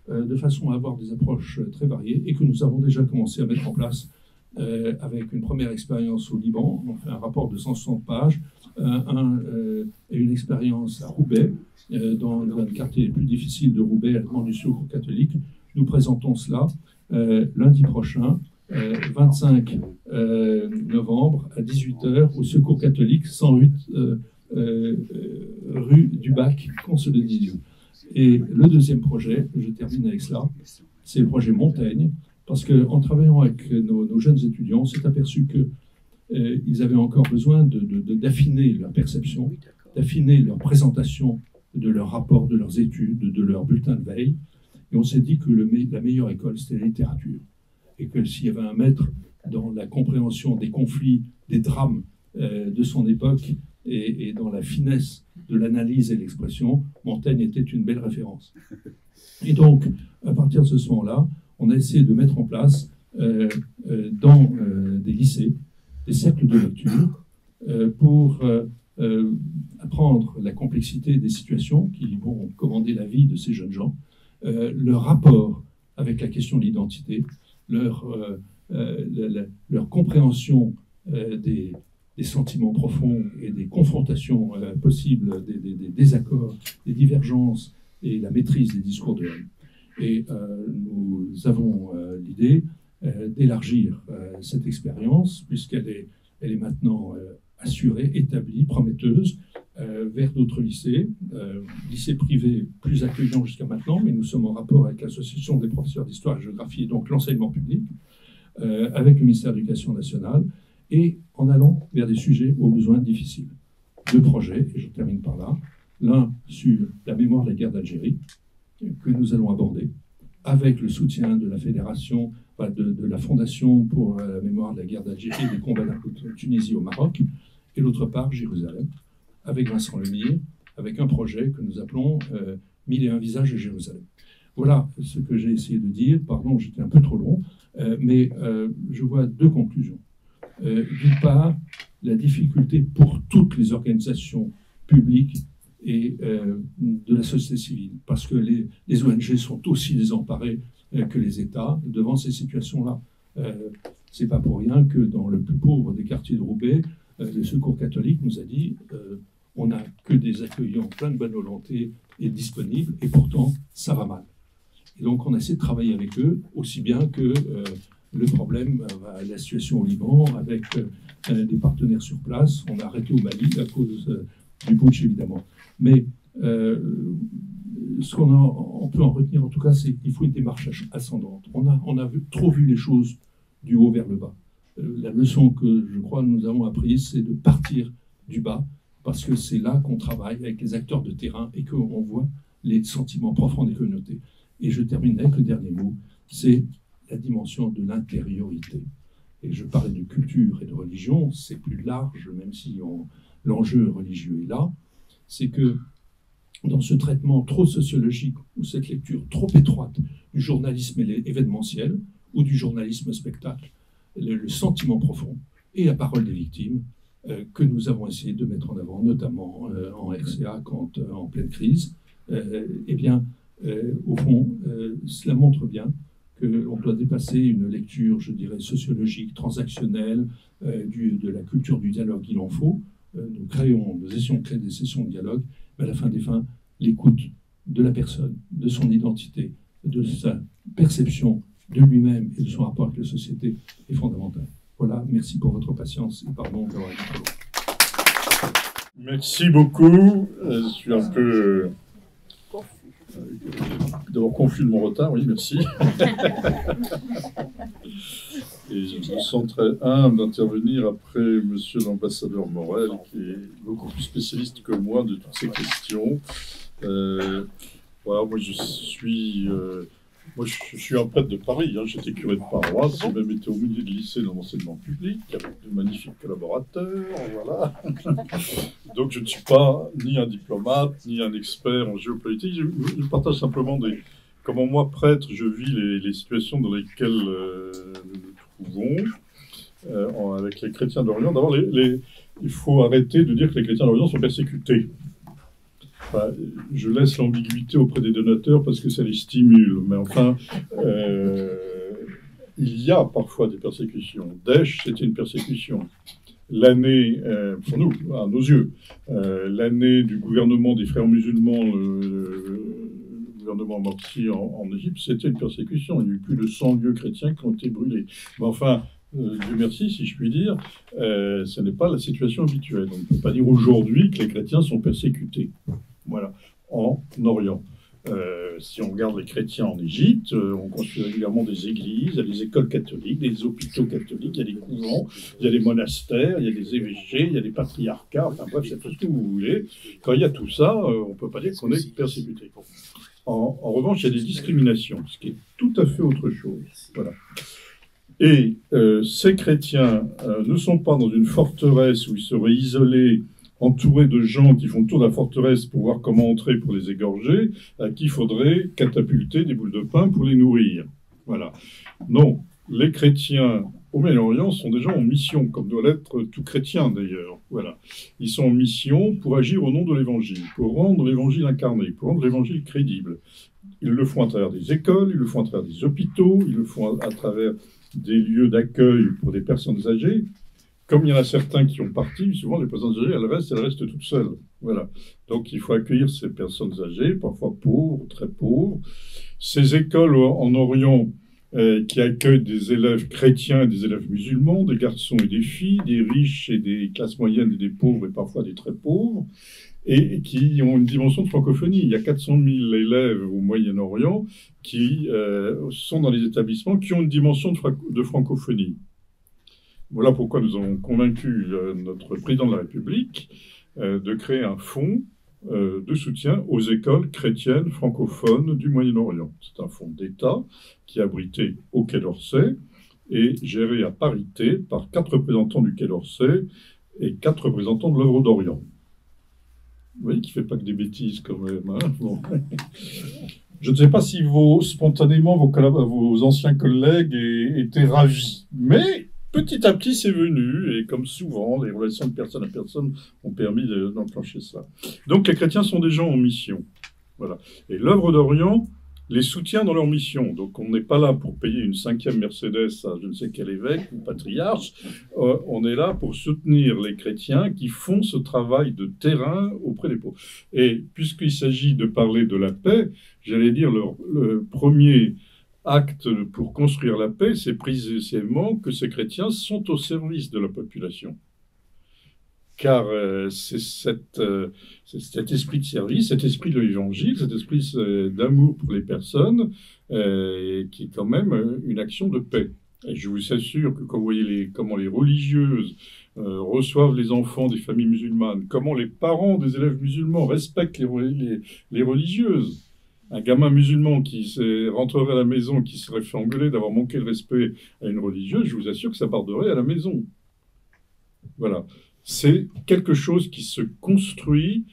de façon à avoir des approches très variées et que nous avons déjà commencé à mettre en place avec une première expérience au Liban. On fait un rapport de 160 pages, et une expérience à Roubaix, dans le quartier le plus difficile de Roubaix, à la demande du Secours catholique. Nous présentons cela lundi prochain, 25 novembre, à 18h, au Secours catholique, 108 rue du Bac, Consul de Didier. Et le deuxième projet, je termine avec cela, c'est le projet Montaigne, parce qu'en travaillant avec nos jeunes étudiants, on s'est aperçu qu'ils avaient encore besoin d'affiner leur perception, d'affiner leur présentation de leurs rapports, de leurs études, de leurs bulletins de veille. Et on s'est dit que la meilleure école, c'était la littérature. Et que s'il y avait un maître dans la compréhension des conflits, des drames de son époque, et dans la finesse de l'analyse et l'expression, Montaigne était une belle référence. Et donc, à partir de ce moment-là, on a essayé de mettre en place dans des lycées des cercles de lecture pour apprendre la complexité des situations qui vont commander la vie de ces jeunes gens, leur rapport avec la question de l'identité, leur compréhension des sentiments profonds et des confrontations possibles, des désaccords, des divergences et la maîtrise des discours de haine. Et nous avons l'idée d'élargir cette expérience, puisqu'elle est maintenant assurée, établie, prometteuse, vers d'autres lycées, lycées privés plus accueillants jusqu'à maintenant, mais nous sommes en rapport avec l'Association des professeurs d'histoire et de géographie et donc l'enseignement public, avec le ministère de l'Éducation nationale, et en allant vers des sujets aux besoins difficiles. 2 projets, et je termine par là. L'un sur la mémoire de la guerre d'Algérie, que nous allons aborder, avec le soutien de la fédération, de la Fondation pour la mémoire de la guerre d'Algérie et des combats de Tunisie au Maroc, et l'autre part, Jérusalem, avec Vincent Lemire, avec un projet que nous appelons 1001 visages de Jérusalem. Voilà ce que j'ai essayé de dire. Pardon, j'étais un peu trop long, mais je vois 2 conclusions. D'une part, la difficulté pour toutes les organisations publiques et de la société civile, parce que les ONG sont aussi désemparées que les États devant ces situations-là. C'est pas pour rien que dans le plus pauvre des quartiers de Roubaix, le Secours catholique nous a dit on n'a que des accueillants plein de bonne volonté et disponibles, et pourtant ça va mal. Et donc on essaie de travailler avec eux, aussi bien que le problème, la situation au Liban, avec des partenaires sur place. On a arrêté au Mali à cause du putsch, évidemment. Mais ce qu'on peut en retenir, en tout cas, c'est qu'il faut une démarche ascendante. On a trop vu les choses du haut vers le bas. La leçon que, je crois, nous avons apprise, c'est de partir du bas, parce que c'est là qu'on travaille avec les acteurs de terrain et qu'on voit les sentiments profonds des communautés. Et je termine avec le dernier mot, c'est la dimension de l'intériorité. Et je parlais de culture et de religion, c'est plus large, même si l'enjeu religieux est là. C'est que dans ce traitement trop sociologique, ou cette lecture trop étroite du journalisme événementiel, ou du journalisme spectacle, le sentiment profond et la parole des victimes que nous avons essayé de mettre en avant, notamment en RCA quand en pleine crise, eh bien, au fond, cela montre bien qu'on doit dépasser une lecture, je dirais, sociologique, transactionnelle, de la culture du dialogue. Il en faut. Nous essayons de créer des sessions de dialogue, mais à la fin des fins, l'écoute de la personne, de son identité, de sa perception de lui-même et de son rapport avec la société est fondamentale. Voilà, merci pour votre patience et pardon d'avoir été trop long.
Merci beaucoup. Je suis un peu d'abord confus de mon retard, oui, merci. Et je me sens très humble d'intervenir après monsieur l'ambassadeur Morel, qui est beaucoup plus spécialiste que moi de toutes ces questions. Voilà, moi je suis un prêtre de Paris, hein. J'étais curé de paroisse, j'ai même été au milieu de lycée dans l'enseignement public, avec de magnifiques collaborateurs, voilà. Donc je ne suis pas ni un diplomate, ni un expert en géopolitique, je partage simplement comment moi, prêtre, je vis les situations dans lesquelles nous nous trouvons avec les chrétiens d'Orient. D'abord, il faut arrêter de dire que les chrétiens d'Orient sont persécutés. Enfin, je laisse l'ambiguïté auprès des donateurs parce que ça les stimule. Mais enfin, il y a parfois des persécutions. Daesh, c'était une persécution. L'année, pour nous, à nos yeux, l'année du gouvernement des frères musulmans, le gouvernement Morsi en Égypte, c'était une persécution. Il y a eu plus de 100 lieux chrétiens qui ont été brûlés. Mais enfin, Dieu merci, si je puis dire, ce n'est pas la situation habituelle. On ne peut pas dire aujourd'hui que les chrétiens sont persécutés. Voilà, en Orient. Si on regarde les chrétiens en Égypte, on construit régulièrement des églises, il y a des écoles catholiques, des hôpitaux catholiques, il y a des couvents, il y a des monastères, il y a des évêchés, il y a des patriarcats, enfin bref, c'est tout ce que vous voulez. Quand il y a tout ça, on ne peut pas dire qu'on est persécuté. En revanche, il y a des discriminations, ce qui est tout à fait autre chose. Voilà. Et ces chrétiens ne sont pas dans une forteresse où ils seraient isolés, entourés de gens qui font le tour de la forteresse pour voir comment entrer pour les égorger, à qui il faudrait catapulter des boules de pain pour les nourrir. Voilà. Non, les chrétiens au Moyen-Orient sont des gens en mission, comme doit l'être tout chrétien d'ailleurs. Voilà. Ils sont en mission pour agir au nom de l'Évangile, pour rendre l'Évangile incarné, pour rendre l'Évangile crédible. Ils le font à travers des écoles, ils le font à travers des hôpitaux, ils le font à travers des lieux d'accueil pour des personnes âgées. Comme il y en a certains qui ont parti, souvent les personnes âgées, elles restent toutes seules. Voilà. Donc il faut accueillir ces personnes âgées, parfois pauvres, très pauvres. Ces écoles en Orient qui accueillent des élèves chrétiens et des élèves musulmans, des garçons et des filles, des riches et des classes moyennes et des pauvres et parfois des très pauvres, et qui ont une dimension de francophonie. Il y a 400 000 élèves au Moyen-Orient qui sont dans les établissements qui ont une dimension de francophonie. Voilà pourquoi nous avons convaincu notre président de la République de créer un fonds de soutien aux écoles chrétiennes francophones du Moyen-Orient. C'est un fonds d'État qui est abrité au Quai d'Orsay et géré à parité par 4 représentants du Quai d'Orsay et 4 représentants de l'œuvre d'Orient. Vous voyez qu'il ne fait pas que des bêtises quand même. Hein, bon. Je ne sais pas si spontanément vos anciens collègues étaient ravis, mais petit à petit c'est venu, et comme souvent, les relations de personne à personne ont permis d'enclencher ça. Donc les chrétiens sont des gens en mission. Voilà. Et l'œuvre d'Orient les soutient dans leur mission. Donc on n'est pas là pour payer une 5e Mercedes à je ne sais quel évêque ou patriarche. On est là pour soutenir les chrétiens qui font ce travail de terrain auprès des pauvres. Et puisqu'il s'agit de parler de la paix, j'allais dire le premier acte pour construire la paix, c'est précisément que ces chrétiens sont au service de la population. Car c'est cet esprit de service, cet esprit de l'évangile, cet esprit d'amour pour les personnes, qui est quand même une action de paix. Et je vous assure que quand vous voyez comment les religieuses reçoivent les enfants des familles musulmanes, comment les parents des élèves musulmans respectent les religieuses. Un gamin musulman qui rentrerait à la maison, qui serait fait engueuler d'avoir manqué le respect à une religieuse, je vous assure que ça barderait à la maison. Voilà. C'est quelque chose qui se construit,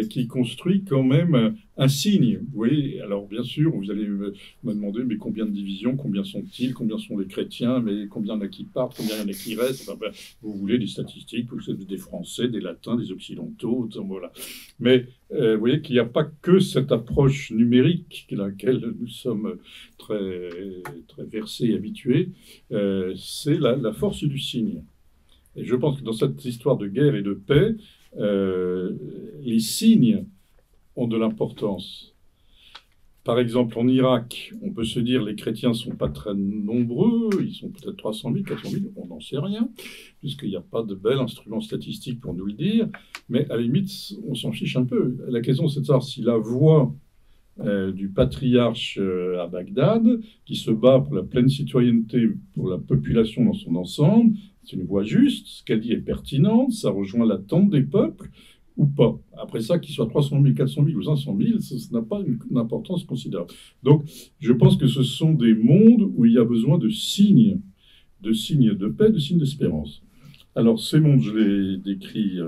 qui construit quand même un signe. Vous voyez, alors bien sûr, vous allez me demander, mais combien de divisions, combien sont-ils, combien sont les chrétiens, mais combien il y en a qui partent, combien il y en a qui restent. Enfin, vous voulez des statistiques, vous savez, des Français, des Latins, des Occidentaux, voilà. Mais vous voyez qu'il n'y a pas que cette approche numérique à laquelle nous sommes très, très versés et habitués, c'est la force du signe. Et je pense que dans cette histoire de guerre et de paix, les signes ont de l'importance. Par exemple, en Irak, on peut se dire les chrétiens ne sont pas très nombreux, ils sont peut-être 300 000, 400 000, on n'en sait rien, puisqu'il n'y a pas de bel instrument statistique pour nous le dire, mais à la limite, on s'en fiche un peu. La question, c'est de savoir si la voix du patriarche à Bagdad, qui se bat pour la pleine citoyenneté pour la population dans son ensemble, c'est une voix juste, ce qu'elle dit est pertinente, ça rejoint l'attente des peuples, ou pas. Après ça, qu'il soit 300 000, 400 000 ou 500 000, ça n'a pas une importance considérable. Donc, je pense que ce sont des mondes où il y a besoin de signes de paix, de signes d'espérance. Alors, ces mondes, je les décris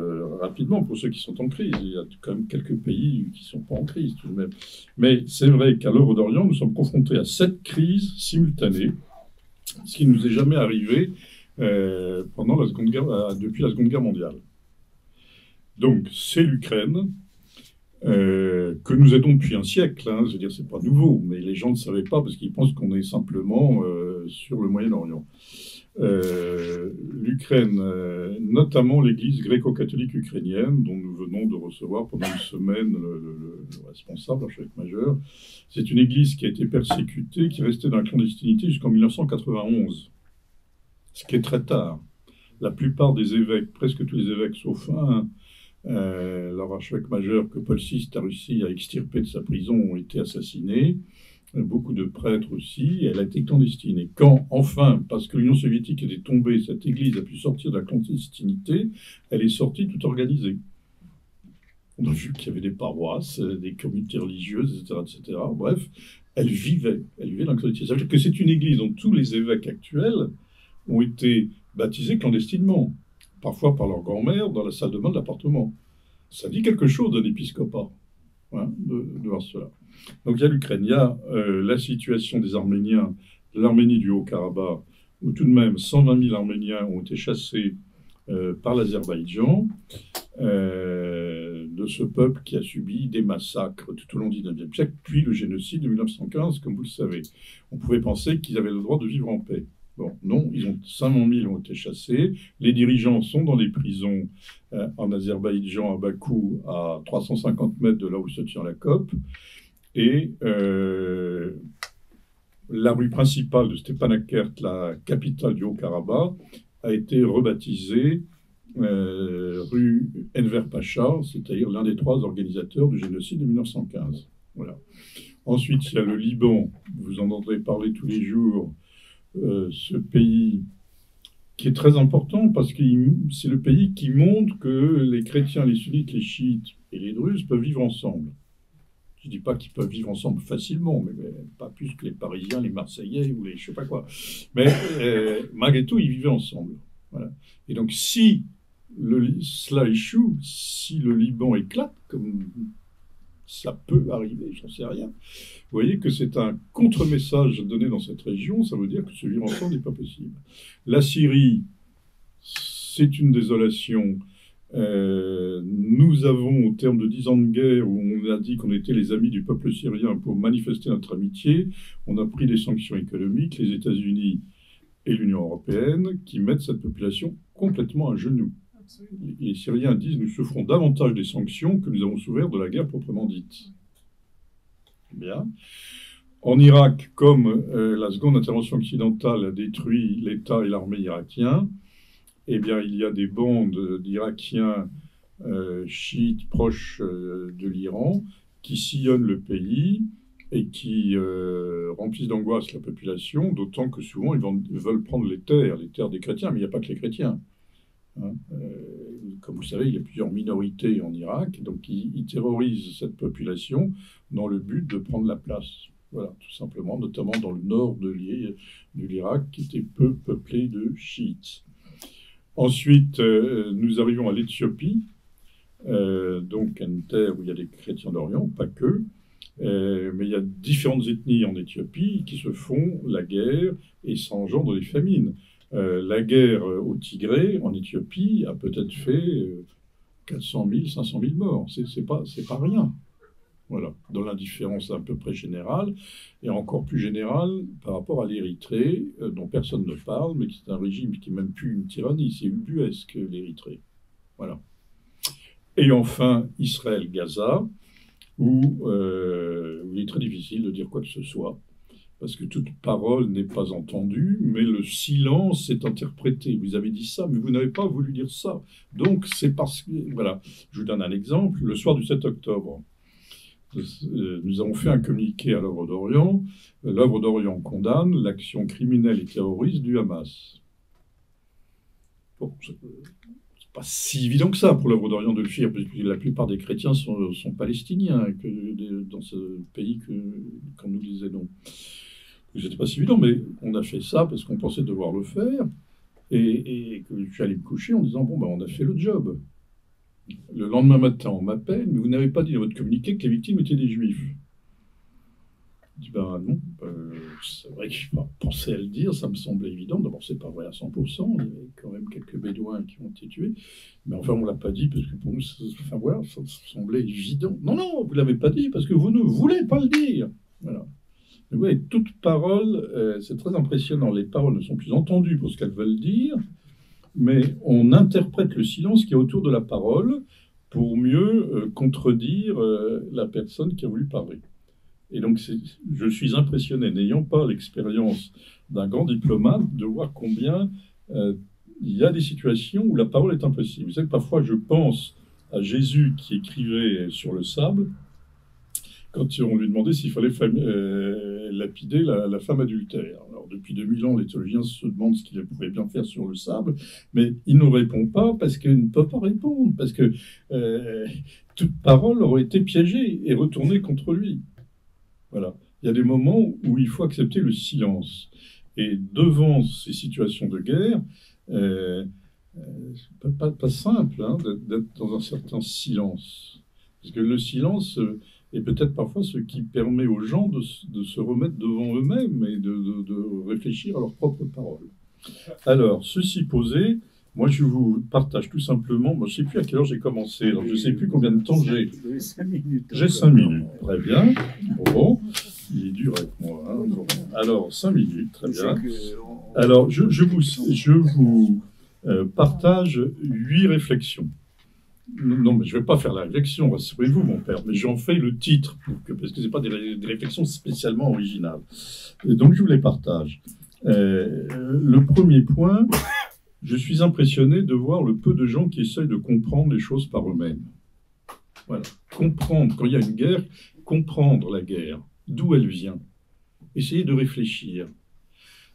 rapidement pour ceux qui sont en crise. Il y a quand même quelques pays qui ne sont pas en crise tout de même. Mais c'est vrai qu'à l'œuvre d'Orient, nous sommes confrontés à 7 crises simultanées, ce qui ne nous est jamais arrivé depuis la Seconde Guerre mondiale. Donc, c'est l'Ukraine, que nous aidons depuis un siècle. Hein, je veux dire, c'est pas nouveau, mais les gens ne savaient pas parce qu'ils pensent qu'on est simplement sur le Moyen-Orient. L'Ukraine, notamment l'église gréco-catholique ukrainienne, dont nous venons de recevoir pendant une semaine le responsable, l'archevêque majeur. C'est une église qui a été persécutée, qui restait dans la clandestinité jusqu'en 1991, ce qui est très tard. La plupart des évêques, presque tous les évêques, sauf un, leur archevêque majeur que Paul VI a réussi à extirper de sa prison, ont été assassinés. Beaucoup de prêtres aussi, elle a été clandestine. Et quand, enfin, parce que l'Union soviétique était tombée, cette église a pu sortir de la clandestinité, elle est sortie toute organisée. On a vu qu'il y avait des paroisses, des communautés religieuses, etc., etc. Bref, elle vivait dans la clandestinité. Ça veut dire que c'est une église dont tous les évêques actuels ont été baptisés clandestinement, parfois par leur grand-mère dans la salle de bain de l'appartement. Ça dit quelque chose d'un épiscopat, hein, de voir cela. Donc il y a l'Ukraine, il y a la situation des Arméniens, de l'Arménie du Haut-Karabakh, où tout de même 120 000 Arméniens ont été chassés par l'Azerbaïdjan, de ce peuple qui a subi des massacres tout au long du XIXe siècle, puis le génocide de 1915, comme vous le savez. On pouvait penser qu'ils avaient le droit de vivre en paix. Bon, non, 500 000 ont été chassés. Les dirigeants sont dans les prisons en Azerbaïdjan, à Bakou, à 350 mètres de là où se tient la COP. Et la rue principale de Stepanakert, la capitale du Haut-Karabakh, a été rebaptisée rue Enver Pacha, c'est-à-dire l'un des 3 organisateurs du génocide de 1915. Voilà. Ensuite, il y a le Liban. Vous en entendrez parler tous les jours. Ce pays qui est très important parce que c'est le pays qui montre que les chrétiens, les sunnites, les chiites et les druzes peuvent vivre ensemble. Je ne dis pas qu'ils peuvent vivre ensemble facilement, mais pas plus que les Parisiens, les Marseillais ou les je ne sais pas quoi. Mais malgré tout, ils vivaient ensemble. Voilà. Et donc, si cela échoue, si le Liban éclate, comme ça peut arriver, j'en sais rien, vous voyez que c'est un contre-message donné dans cette région, ça veut dire que se vivre ensemble n'est pas possible. La Syrie, c'est une désolation. Nous avons, au terme de 10 ans de guerre, où on a dit qu'on était les amis du peuple syrien pour manifester notre amitié, on a pris des sanctions économiques, les États-Unis et l'Union européenne, qui mettent cette population complètement à genoux. Les Syriens disent nous souffrons davantage des sanctions que nous avons souffert de la guerre proprement dite. Bien. En Irak, comme la seconde intervention occidentale a détruit l'État et l'armée irakiens, eh bien, il y a des bandes d'Irakiens chiites proches de l'Iran qui sillonnent le pays et qui remplissent d'angoisse la population, d'autant que souvent ils veulent prendre les terres des chrétiens, mais il n'y a pas que les chrétiens. Hein. Comme vous savez, il y a plusieurs minorités en Irak, donc ils terrorisent cette population dans le but de prendre la place. Voilà, tout simplement, notamment dans le nord de l'Irak, qui était peu peuplé de chiites. Ensuite, nous arrivons à l'Éthiopie, donc une terre où il y a des chrétiens d'Orient, pas que, mais il y a différentes ethnies en Éthiopie qui se font la guerre et ça engendre des famines. La guerre au Tigré, en Éthiopie, a peut-être fait 400 000, 500 000 morts. C'est pas rien. Voilà, dans l'indifférence à peu près générale, et encore plus générale par rapport à l'Érythrée, dont personne ne parle, mais qui est un régime qui n'est même plus une tyrannie, c'est ubuesque, l'Érythrée. Voilà. Et enfin, Israël-Gaza, où il est très difficile de dire quoi que ce soit, parce que toute parole n'est pas entendue, mais le silence est interprété. Vous avez dit ça, mais vous n'avez pas voulu dire ça. Donc, c'est parce que... Voilà, je vous donne un exemple. Le soir du 7 octobre, nous avons fait un communiqué à l'œuvre d'Orient. L'œuvre d'Orient condamne l'action criminelle et terroriste du Hamas. Bon, c'est pas si évident que ça pour l'œuvre d'Orient de le faire, parce que la plupart des chrétiens sont palestiniens, dans ce pays qu'on nous disait non. C'était pas si évident, mais on a fait ça parce qu'on pensait devoir le faire, et que je suis allé me coucher en disant, bon, ben, on a fait le job. Le lendemain matin, on m'appelle, mais vous n'avez pas dit dans votre communiqué que les victimes étaient des juifs. Je dis, ben non, c'est vrai que je pensais à le dire, ça me semblait évident. D'abord, c'est pas vrai à 100%, il y avait quand même quelques bédouins qui ont été tués, mais enfin, on ne l'a pas dit, parce que pour nous, ça semblait évident. Non, non, vous ne l'avez pas dit, parce que vous ne voulez pas le dire. Voilà. Vous voyez, toute parole, c'est très impressionnant, les paroles ne sont plus entendues pour ce qu'elles veulent dire, mais on interprète le silence qui est autour de la parole pour mieux contredire la personne qui a voulu parler. Et donc, je suis impressionné, n'ayant pas l'expérience d'un grand diplomate, de voir combien il y a des situations où la parole est impossible. Vous savez que parfois, je pense à Jésus qui écrivait sur le sable, quand on lui demandait s'il fallait lapider la femme adultère. Alors, depuis 2000 ans, les théologiens se demandent ce qu'il pouvait bien faire sur le sable, mais il ne répond pas parce qu'il ne peut pas répondre, parce que toute parole aurait été piégée et retournée contre lui. Voilà. Il y a des moments où il faut accepter le silence. Et devant ces situations de guerre, c'est pas simple d'être dans un certain silence. Parce que le silence est peut-être parfois ce qui permet aux gens de se remettre devant eux-mêmes et de réfléchir à leurs propres paroles. Alors, ceci posé, moi je vous partage tout simplement, moi, je ne sais plus à quelle heure j'ai commencé, alors je ne sais plus combien de temps j'ai.
J'ai 5 minutes.
J'ai 5 minutes, très bien. Bon, il est dur avec moi. Hein. Bon. Alors, 5 minutes, très bien. Alors, je vous partage 8 réflexions. Non, mais je ne vais pas faire la réflexion, rassurez-vous, mon père, mais j'en fais le titre, parce que ce n'est pas des réflexions spécialement originales. Et donc, je vous les partage. Le premier point, je suis impressionné de voir le peu de gens qui essayent de comprendre les choses par eux-mêmes. Voilà. Comprendre, quand il y a une guerre, comprendre la guerre, d'où elle vient. Essayer de réfléchir.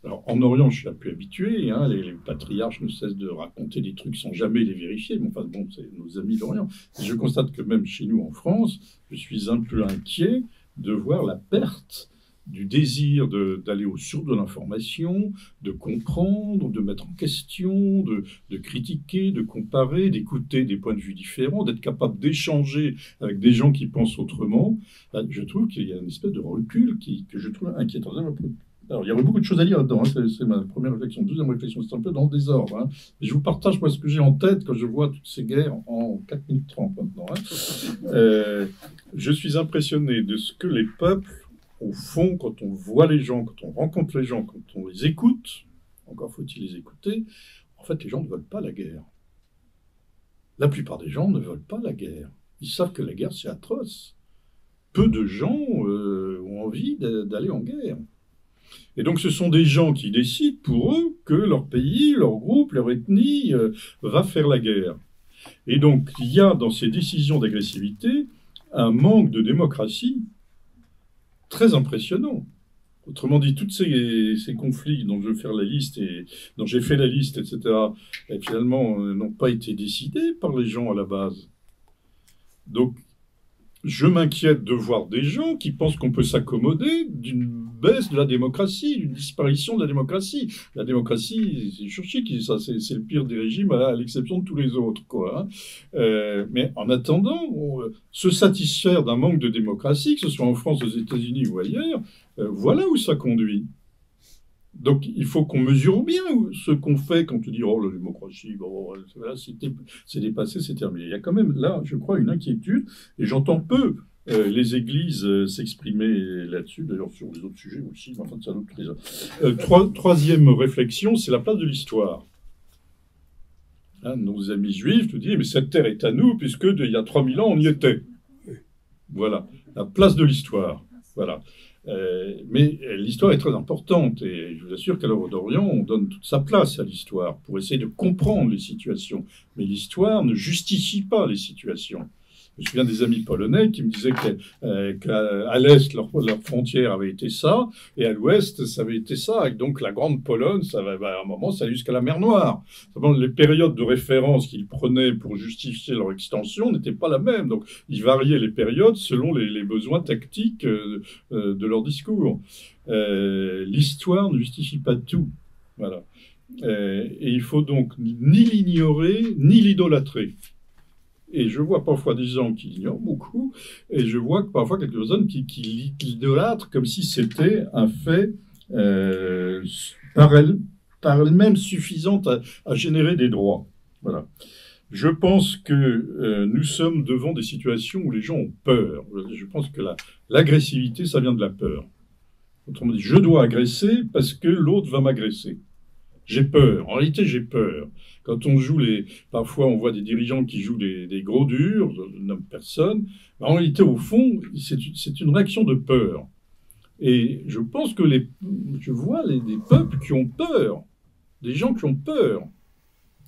Alors, en Orient, je suis un peu habitué, hein, les patriarches ne cessent de raconter des trucs sans jamais les vérifier, mais enfin, bon, c'est nos amis d'Orient. Et je constate que même chez nous, en France, je suis un peu inquiet de voir la perte du désir d'aller au sourd de l'information, de comprendre, de mettre en question, de critiquer, de comparer, d'écouter des points de vue différents, d'être capable d'échanger avec des gens qui pensent autrement. Là, je trouve qu'il y a une espèce de recul que je trouve inquiétant. Alors, il y aurait beaucoup de choses à dire là-dedans, hein. C'est ma première réflexion. Deuxième réflexion, c'est un peu dans le désordre. Hein. Et je vous partage moi, ce que j'ai en tête quand je vois toutes ces guerres en 4 minutes 30 maintenant. Hein. Je suis impressionné de ce que les peuples, au fond, quand on voit les gens, quand on rencontre les gens, quand on les écoute, encore faut-il les écouter, en fait, les gens ne veulent pas la guerre. La plupart des gens ne veulent pas la guerre. Ils savent que la guerre, c'est atroce. Peu de gens ont envie d'aller en guerre. Et donc, ce sont des gens qui décident pour eux que leur pays, leur groupe, leur ethnie va faire la guerre. Et donc, il y a dans ces décisions d'agressivité un manque de démocratie très impressionnant. Autrement dit, tous ces conflits dont je veux faire la liste et dont j'ai fait la liste, etc., et finalement n'ont pas été décidés par les gens à la base. Donc, je m'inquiète de voir des gens qui pensent qu'on peut s'accommoder d'une baisse de la démocratie, d'une disparition de la démocratie. La démocratie, c'est Churchill qui dit ça, c'est le pire des régimes à l'exception de tous les autres, quoi. Hein. Mais en attendant, se satisfaire d'un manque de démocratie, que ce soit en France, aux États-Unis ou ailleurs, voilà où ça conduit. Donc, il faut qu'on mesure bien ce qu'on fait quand on dit « Oh, la démocratie, bon, là, c'est dépassé, c'est terminé ». Il y a quand même, là, je crois, une inquiétude, et j'entends peu les églises s'exprimer là-dessus, d'ailleurs sur les autres sujets aussi, mais enfin, c'est un autre trésor. Troisième réflexion, c'est la place de l'histoire. Hein, nos amis juifs nous disent « Mais cette terre est à nous, puisque il y a 3000 ans, on y était ». Voilà, la place de l'histoire, voilà. Mais l'histoire est très importante et je vous assure qu'à l'Œuvre d'Orient, on donne toute sa place à l'histoire pour essayer de comprendre les situations. Mais l'histoire ne justifie pas les situations. Je me souviens des amis polonais qui me disaient qu'à l'Est, leur frontière avait été ça, et à l'Ouest, ça avait été ça. Et donc la Grande Pologne, à un moment, ça allait jusqu'à la mer Noire. Simplement, les périodes de référence qu'ils prenaient pour justifier leur extension n'étaient pas la même. Donc ils variaient les périodes selon les besoins tactiques de leur discours. L'histoire ne justifie pas tout. Voilà. Et il faut donc ni l'ignorer, ni l'idolâtrer. Et je vois parfois des gens qui l'ignorent beaucoup, et je vois parfois quelques personnes qui l'idolâtrent comme si c'était un fait par elle-même suffisante à générer des droits. Voilà. Je pense que nous sommes devant des situations où les gens ont peur. Je pense que l'agressivité, ça vient de la peur. Autrement dit, je dois agresser parce que l'autre va m'agresser. J'ai peur. En réalité, j'ai peur. Quand on joue parfois on voit des dirigeants qui jouent des gros durs, je nomme personne. En réalité, au fond, c'est une réaction de peur. Et je pense que je vois des peuples qui ont peur, des gens qui ont peur.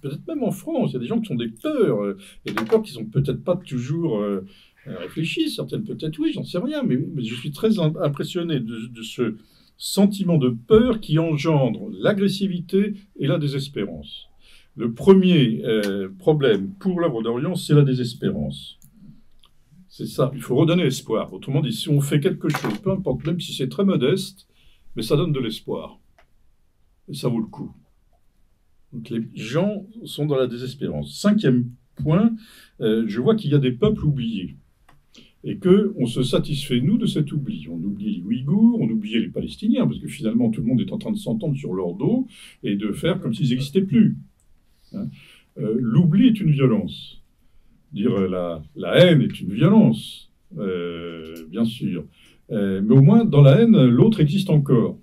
Peut-être même en France, il y a des gens qui ont des peurs. Il y a des peurs qui sont peut-être pas toujours réfléchies, certaines peut-être oui, j'en sais rien, mais je suis très impressionné de ce sentiment de peur qui engendre l'agressivité et la désespérance. Le premier problème pour l'Œuvre d'Orient, c'est la désespérance. C'est ça, il faut redonner l'espoir. Autrement dit, si on fait quelque chose, peu importe, même si c'est très modeste, mais ça donne de l'espoir. Et ça vaut le coup. Donc les gens sont dans la désespérance. Cinquième point, je vois qu'il y a des peuples oubliés. Et qu'on se satisfait, nous, de cet oubli. On oublie les Ouïghours, on oubliait les Palestiniens, parce que finalement, tout le monde est en train de s'entendre sur leur dos et de faire comme s'ils n'existaient plus. Hein. L'oubli est une violence. Dire la haine est une violence, bien sûr. Mais au moins, dans la haine, l'autre existe encore.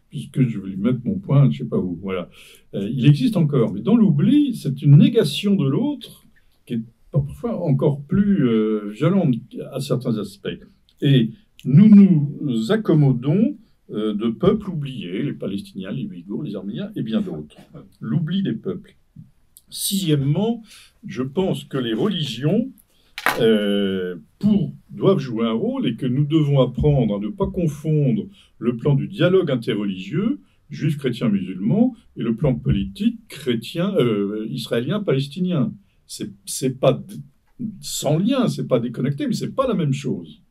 Puisque je vais lui mettre mon point, je ne sais pas où. Voilà. Il existe encore. Mais dans l'oubli, c'est une négation de l'autre qui est parfois encore plus violente à certains aspects. Et nous nous accommodons de peuples oubliés, les Palestiniens, les Ouïghours, les Arméniens et bien d'autres. L'oubli des peuples. Sixièmement, je pense que les religions doivent jouer un rôle et que nous devons apprendre à ne pas confondre le plan du dialogue interreligieux juifs, chrétiens, musulmans, et le plan politique chrétien, israélien, palestinien. C'est pas sans lien, c'est pas déconnecté, mais c'est pas la même chose.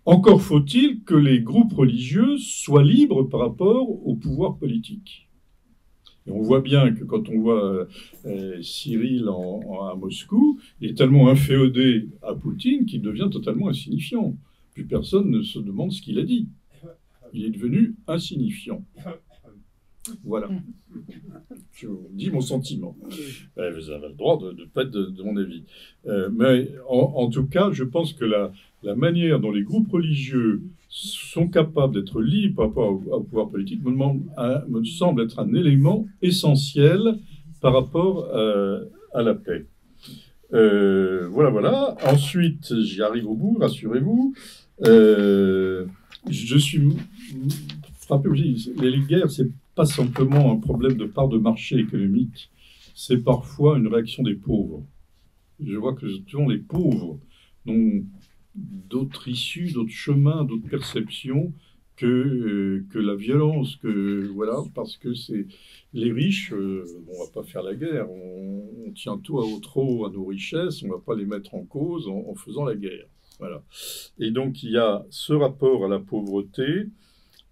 Encore faut-il que les groupes religieux soient libres par rapport au pouvoir politique. Et on voit bien que quand on voit Cyril à Moscou, il est tellement inféodé à Poutine qu'il devient totalement insignifiant. Plus personne ne se demande ce qu'il a dit. Il est devenu insignifiant. Voilà. Je vous dis mon sentiment. Vous avez le droit de ne pas être de mon avis. Mais en tout cas, je pense que la manière dont les groupes religieux sont capables d'être libres par rapport au pouvoir politique me semble être un élément essentiel par rapport à la paix. Voilà. Ensuite, j'y arrive au bout, rassurez-vous. Je suis frappé aussi. Les guerres, c'est pas simplement un problème de part de marché économique, c'est parfois une réaction des pauvres. Je vois que souvent les pauvres n'ont d'autres issues, d'autres chemins, d'autres perceptions que la violence, voilà, parce que c'est les riches, on va pas faire la guerre, on tient tout au trot à nos richesses, on va pas les mettre en cause en faisant la guerre. Voilà. Et donc il y a ce rapport à la pauvreté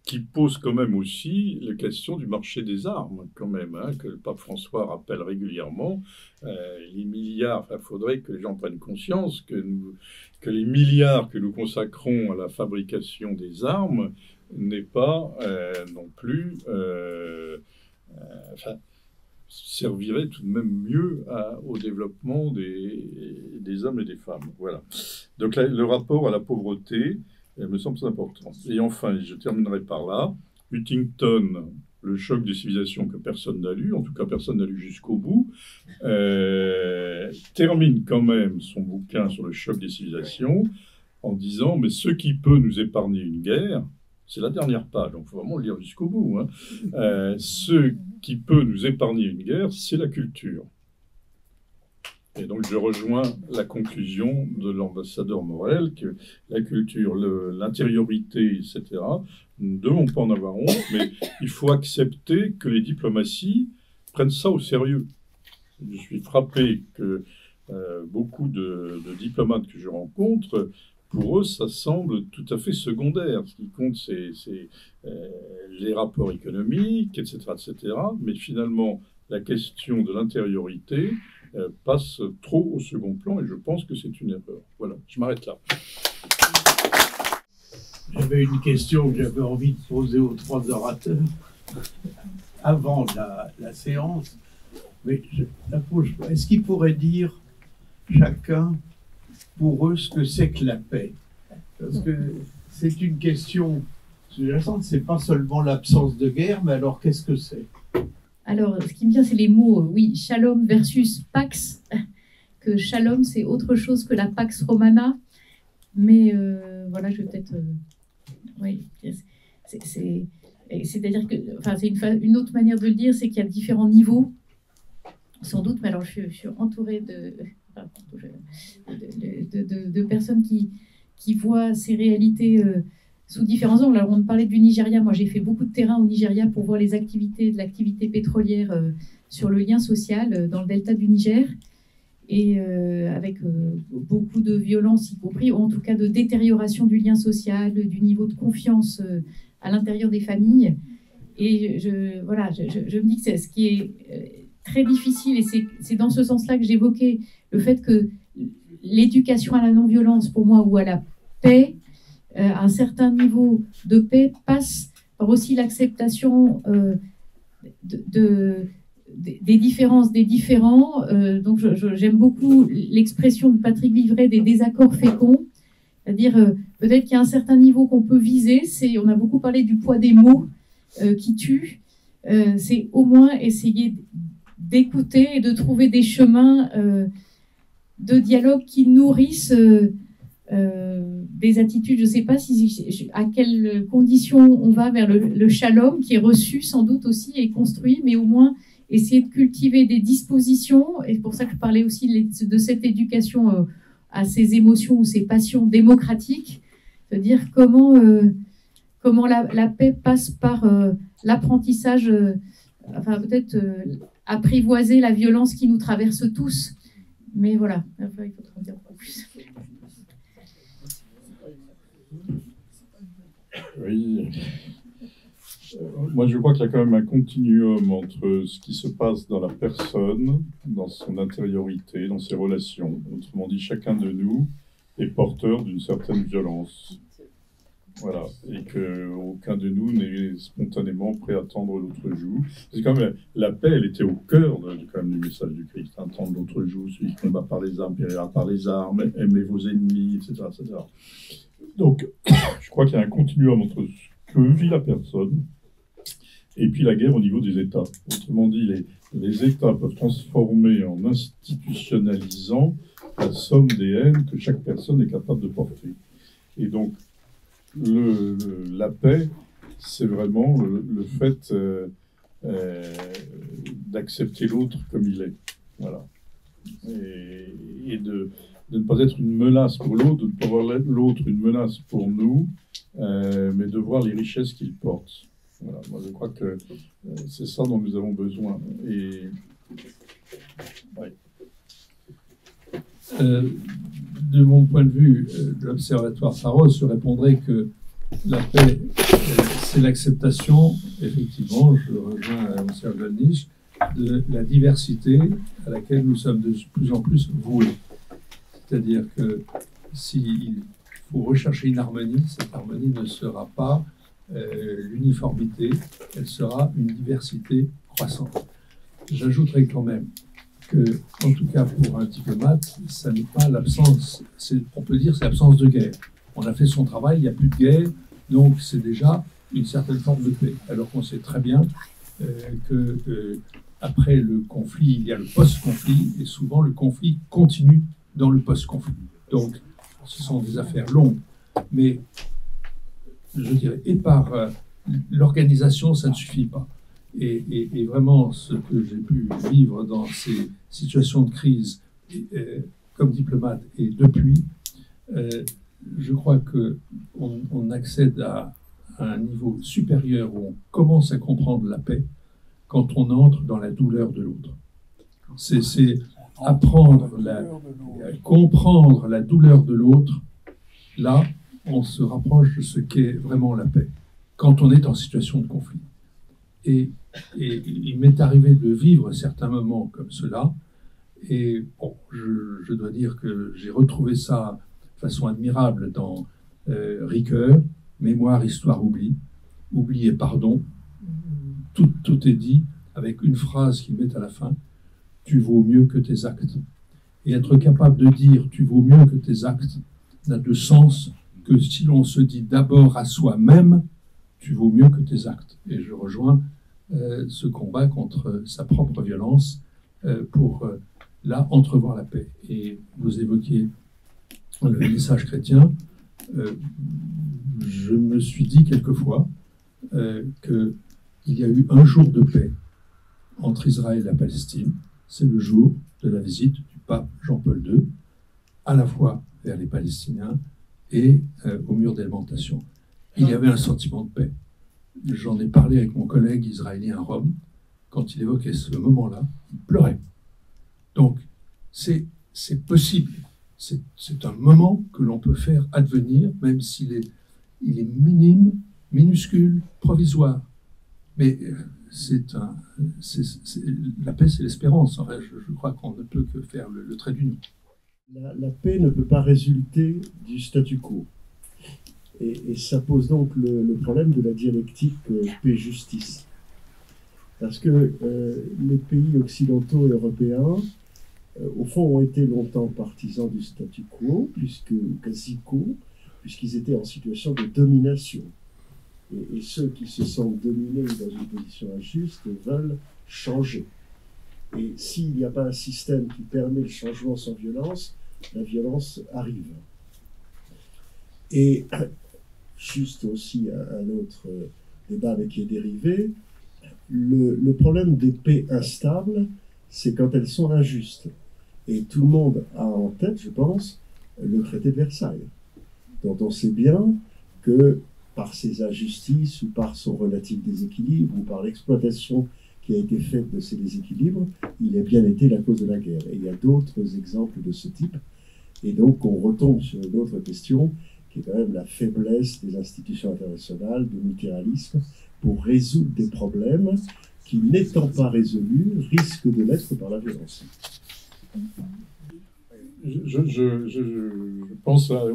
qui pose quand même aussi la question du marché des armes, quand même, que le pape François rappelle régulièrement. Les milliards, il faudrait que les gens prennent conscience que les milliards que nous consacrons à la fabrication des armes n'est pas non plus... servirait tout de même mieux au développement des hommes et des femmes. Voilà. Donc le rapport à la pauvreté me semble très important. Et enfin, je terminerai par là, Huntington, le choc des civilisations que personne n'a lu, en tout cas personne n'a lu jusqu'au bout, termine quand même son bouquin sur le choc des civilisations en disant, mais ce qui peut nous épargner une guerre, c'est la dernière page, donc il faut vraiment le lire jusqu'au bout, ce qui peut nous épargner une guerre, c'est la culture. Et donc je rejoins la conclusion de l'ambassadeur Morel, que la culture, l'intériorité, etc., nous ne devons pas en avoir honte, mais il faut accepter que les diplomaties prennent ça au sérieux. Je suis frappé que beaucoup de diplomates que je rencontre, pour eux, ça semble tout à fait secondaire. Ce qui compte, c'est les rapports économiques, etc., etc. Mais finalement, la question de l'intériorité passe trop au second plan et je pense que c'est une erreur. Voilà, je m'arrête là.
J'avais une question que j'avais envie de poser aux trois orateurs avant la séance, mais je la pose pas. Est-ce qu'ils pourraient dire chacun pour eux ce que c'est que la paix? Parce que c'est une question sous-jacente, c'est pas seulement l'absence de guerre, mais alors qu'est-ce que c'est?
Alors, ce qui me vient, c'est les mots, oui, shalom versus pax, que shalom, c'est autre chose que la pax romana, mais voilà, je vais peut-être... oui, c'est-à-dire que, enfin, c'est une autre manière de le dire, c'est qu'il y a différents niveaux, sans doute, mais alors je suis entourée de personnes qui voient ces réalités sous différents angles. Alors, on parlait du Nigeria. Moi, j'ai fait beaucoup de terrain au Nigeria pour voir les activités de l'activité pétrolière sur le lien social dans le delta du Niger, et avec beaucoup de violence, y compris, ou en tout cas de détérioration du lien social, du niveau de confiance à l'intérieur des familles. Et je me dis que c'est ce qui est très difficile, et c'est dans ce sens-là que j'évoquais le fait que l'éducation à la non-violence, pour moi, ou à la paix, un certain niveau de paix passe par aussi l'acceptation des différences des différents. Donc j'aime beaucoup l'expression de Patrick Vivray des désaccords féconds, c'est-à-dire peut-être qu'il y a un certain niveau qu'on peut viser, on a beaucoup parlé du poids des mots qui tuent, c'est au moins essayer d'écouter et de trouver des chemins de dialogue qui nourrissent des attitudes. Je ne sais pas à quelles conditions on va vers le shalom, qui est reçu sans doute aussi et construit, mais au moins essayer de cultiver des dispositions, et c'est pour ça que je parlais aussi de cette éducation à ces émotions ou ces passions démocratiques, c'est-à-dire comment comment la paix passe par l'apprentissage, enfin peut-être apprivoiser la violence qui nous traverse tous. Mais voilà, enfin, il faut en dire beaucoup plus.
Oui. Moi, je crois qu'il y a quand même un continuum entre ce qui se passe dans la personne, dans son intériorité, dans ses relations. Autrement dit, chacun de nous est porteur d'une certaine violence. Voilà. Et qu'aucun de nous n'est spontanément prêt à tendre l'autre joue. C'est quand même la paix, elle était au cœur quand même, du message du Christ. Hein, tendre l'autre joue, celui qui combat par les armes, périra par les armes, aimez vos ennemis, etc., etc. Donc, je crois qu'il y a un continuum entre ce que vit la personne et puis la guerre au niveau des États. Autrement dit, les États peuvent transformer en institutionnalisant la somme des haines que chaque personne est capable de porter. Et donc, la paix, c'est vraiment le fait d'accepter l'autre comme il est. Voilà. Et de ne pas être une menace pour l'autre, de ne pas voir l'autre une menace pour nous, mais de voir les richesses qu'il porte. Voilà. Moi, je crois que c'est ça dont nous avons besoin. Et ouais.
De mon point de vue, de l'Observatoire Pharos, je répondrais que la paix, c'est l'acceptation, effectivement, je rejoins M. Goldnich, de la diversité à laquelle nous sommes de plus en plus voués. C'est-à-dire que s'il faut rechercher une harmonie, cette harmonie ne sera pas l'uniformité, elle sera une diversité croissante. J'ajouterai quand même que, en tout cas pour un diplomate, ça n'est pas l'absence, on peut dire c'est l'absence de guerre. On a fait son travail, il n'y a plus de guerre, donc c'est déjà une certaine forme de paix. Alors qu'on sait très bien que après le conflit, il y a le post-conflit, et souvent le conflit continue dans le post-conflit. Donc, ce sont des affaires longues, mais je dirais, et par l'organisation, ça ne suffit pas. Et vraiment, ce que j'ai pu vivre dans ces situations de crise comme diplomate et depuis, je crois qu'on accède à un niveau supérieur où on commence à comprendre la paix quand on entre dans la douleur de l'autre. C'est comprendre la douleur de l'autre. Là, on se rapproche de ce qu'est vraiment la paix, quand on est en situation de conflit. Et il m'est arrivé de vivre certains moments comme cela, et bon, je dois dire que j'ai retrouvé ça de façon admirable dans Ricoeur, Mémoire, Histoire, Oubli, Oubli et Pardon. Tout est dit avec une phrase qu'il met à la fin: tu vaux mieux que tes actes. Et être capable de dire tu vaux mieux que tes actes n'a de sens que si l'on se dit d'abord à soi-même tu vaux mieux que tes actes. Et je rejoins ce combat contre sa propre violence pour là entrevoir la paix. Et vous évoquiez le message chrétien. Je me suis dit quelquefois qu'il y a eu un jour de paix entre Israël et la Palestine. C'est le jour de la visite du pape Jean-Paul II, à la fois vers les Palestiniens et au mur des lamentations. Il y avait un sentiment de paix. J'en ai parlé avec mon collègue israélien à Rome. Quand il évoquait ce moment-là, il pleurait. Donc, c'est possible. C'est un moment que l'on peut faire advenir, même s'il est minime, minuscule, provisoire. Mais la paix, c'est l'espérance. Enfin, je crois qu'on ne peut que faire le trait d'union.
La paix ne peut pas résulter du statu quo. Et ça pose donc le problème de la dialectique paix-justice. Parce que les pays occidentaux et européens, au fond, ont été longtemps partisans du statu quo, puisqu'ils étaient en situation de domination. Et ceux qui se sentent dominés dans une position injuste veulent changer. Et s'il n'y a pas un système qui permet le changement sans violence, la violence arrive. Et juste aussi un autre débat qui est dérivé, le problème des paix instables, c'est quand elles sont injustes. Et tout le monde a en tête, je pense, le traité de Versailles, dont on sait bien que par ses injustices ou par son relatif déséquilibre ou par l'exploitation qui a été faite de ces déséquilibres, il a bien été la cause de la guerre. Et il y a d'autres exemples de ce type. Et donc on retombe sur une autre question, qui est quand même la faiblesse des institutions internationales, du multilatéralisme, pour résoudre des problèmes qui, n'étant pas résolus, risquent de l'être par la violence.
Je pense à la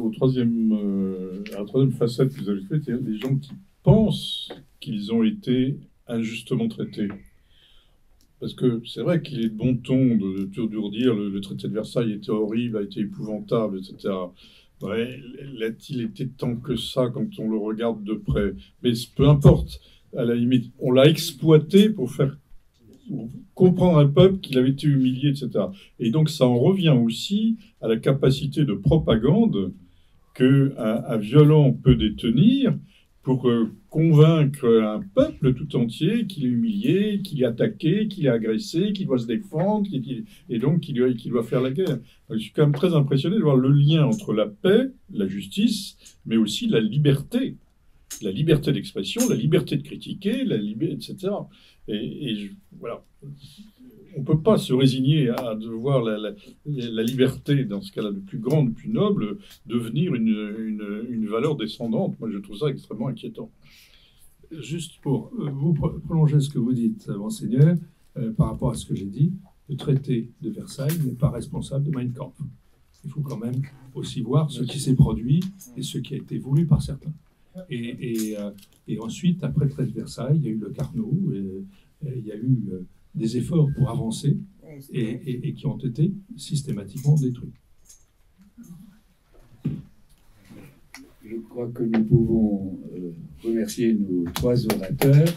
troisième facette que vous avez faite, c'est-à-dire les gens qui pensent qu'ils ont été injustement traités. Parce que c'est vrai qu'il est de bon ton de toujours dire le traité de Versailles était horrible, a été épouvantable, etc. Ouais, l'a-t-il été tant que ça quand on le regarde de près? Mais peu importe, à la limite, on l'a exploité pour faire comprendre un peuple qu'il avait été humilié, etc. Et donc ça en revient aussi à la capacité de propagande qu'un violent peut détenir pour convaincre un peuple tout entier qu'il est humilié, qu'il est attaqué, qu'il est agressé, qu'il doit se défendre, et donc qu'il doit faire la guerre. Donc, je suis quand même très impressionné de voir le lien entre la paix, la justice, mais aussi la liberté d'expression, la liberté de critiquer, etc. Voilà. On ne peut pas se résigner à devoir la liberté, dans ce cas-là, le plus grand, le plus noble, devenir une valeur descendante. Moi, je trouve ça extrêmement inquiétant.
Juste pour vous prolonger ce que vous dites, Monseigneur, par rapport à ce que j'ai dit, le traité de Versailles n'est pas responsable de Mein Kampf. Il faut quand même aussi voir ce qui s'est produit et ce qui a été voulu par certains. Et ensuite, après le traité de Versailles, il y a eu le Carnot, il y a eu des efforts pour avancer et qui ont été systématiquement détruits.
Je crois que nous pouvons remercier nos trois orateurs.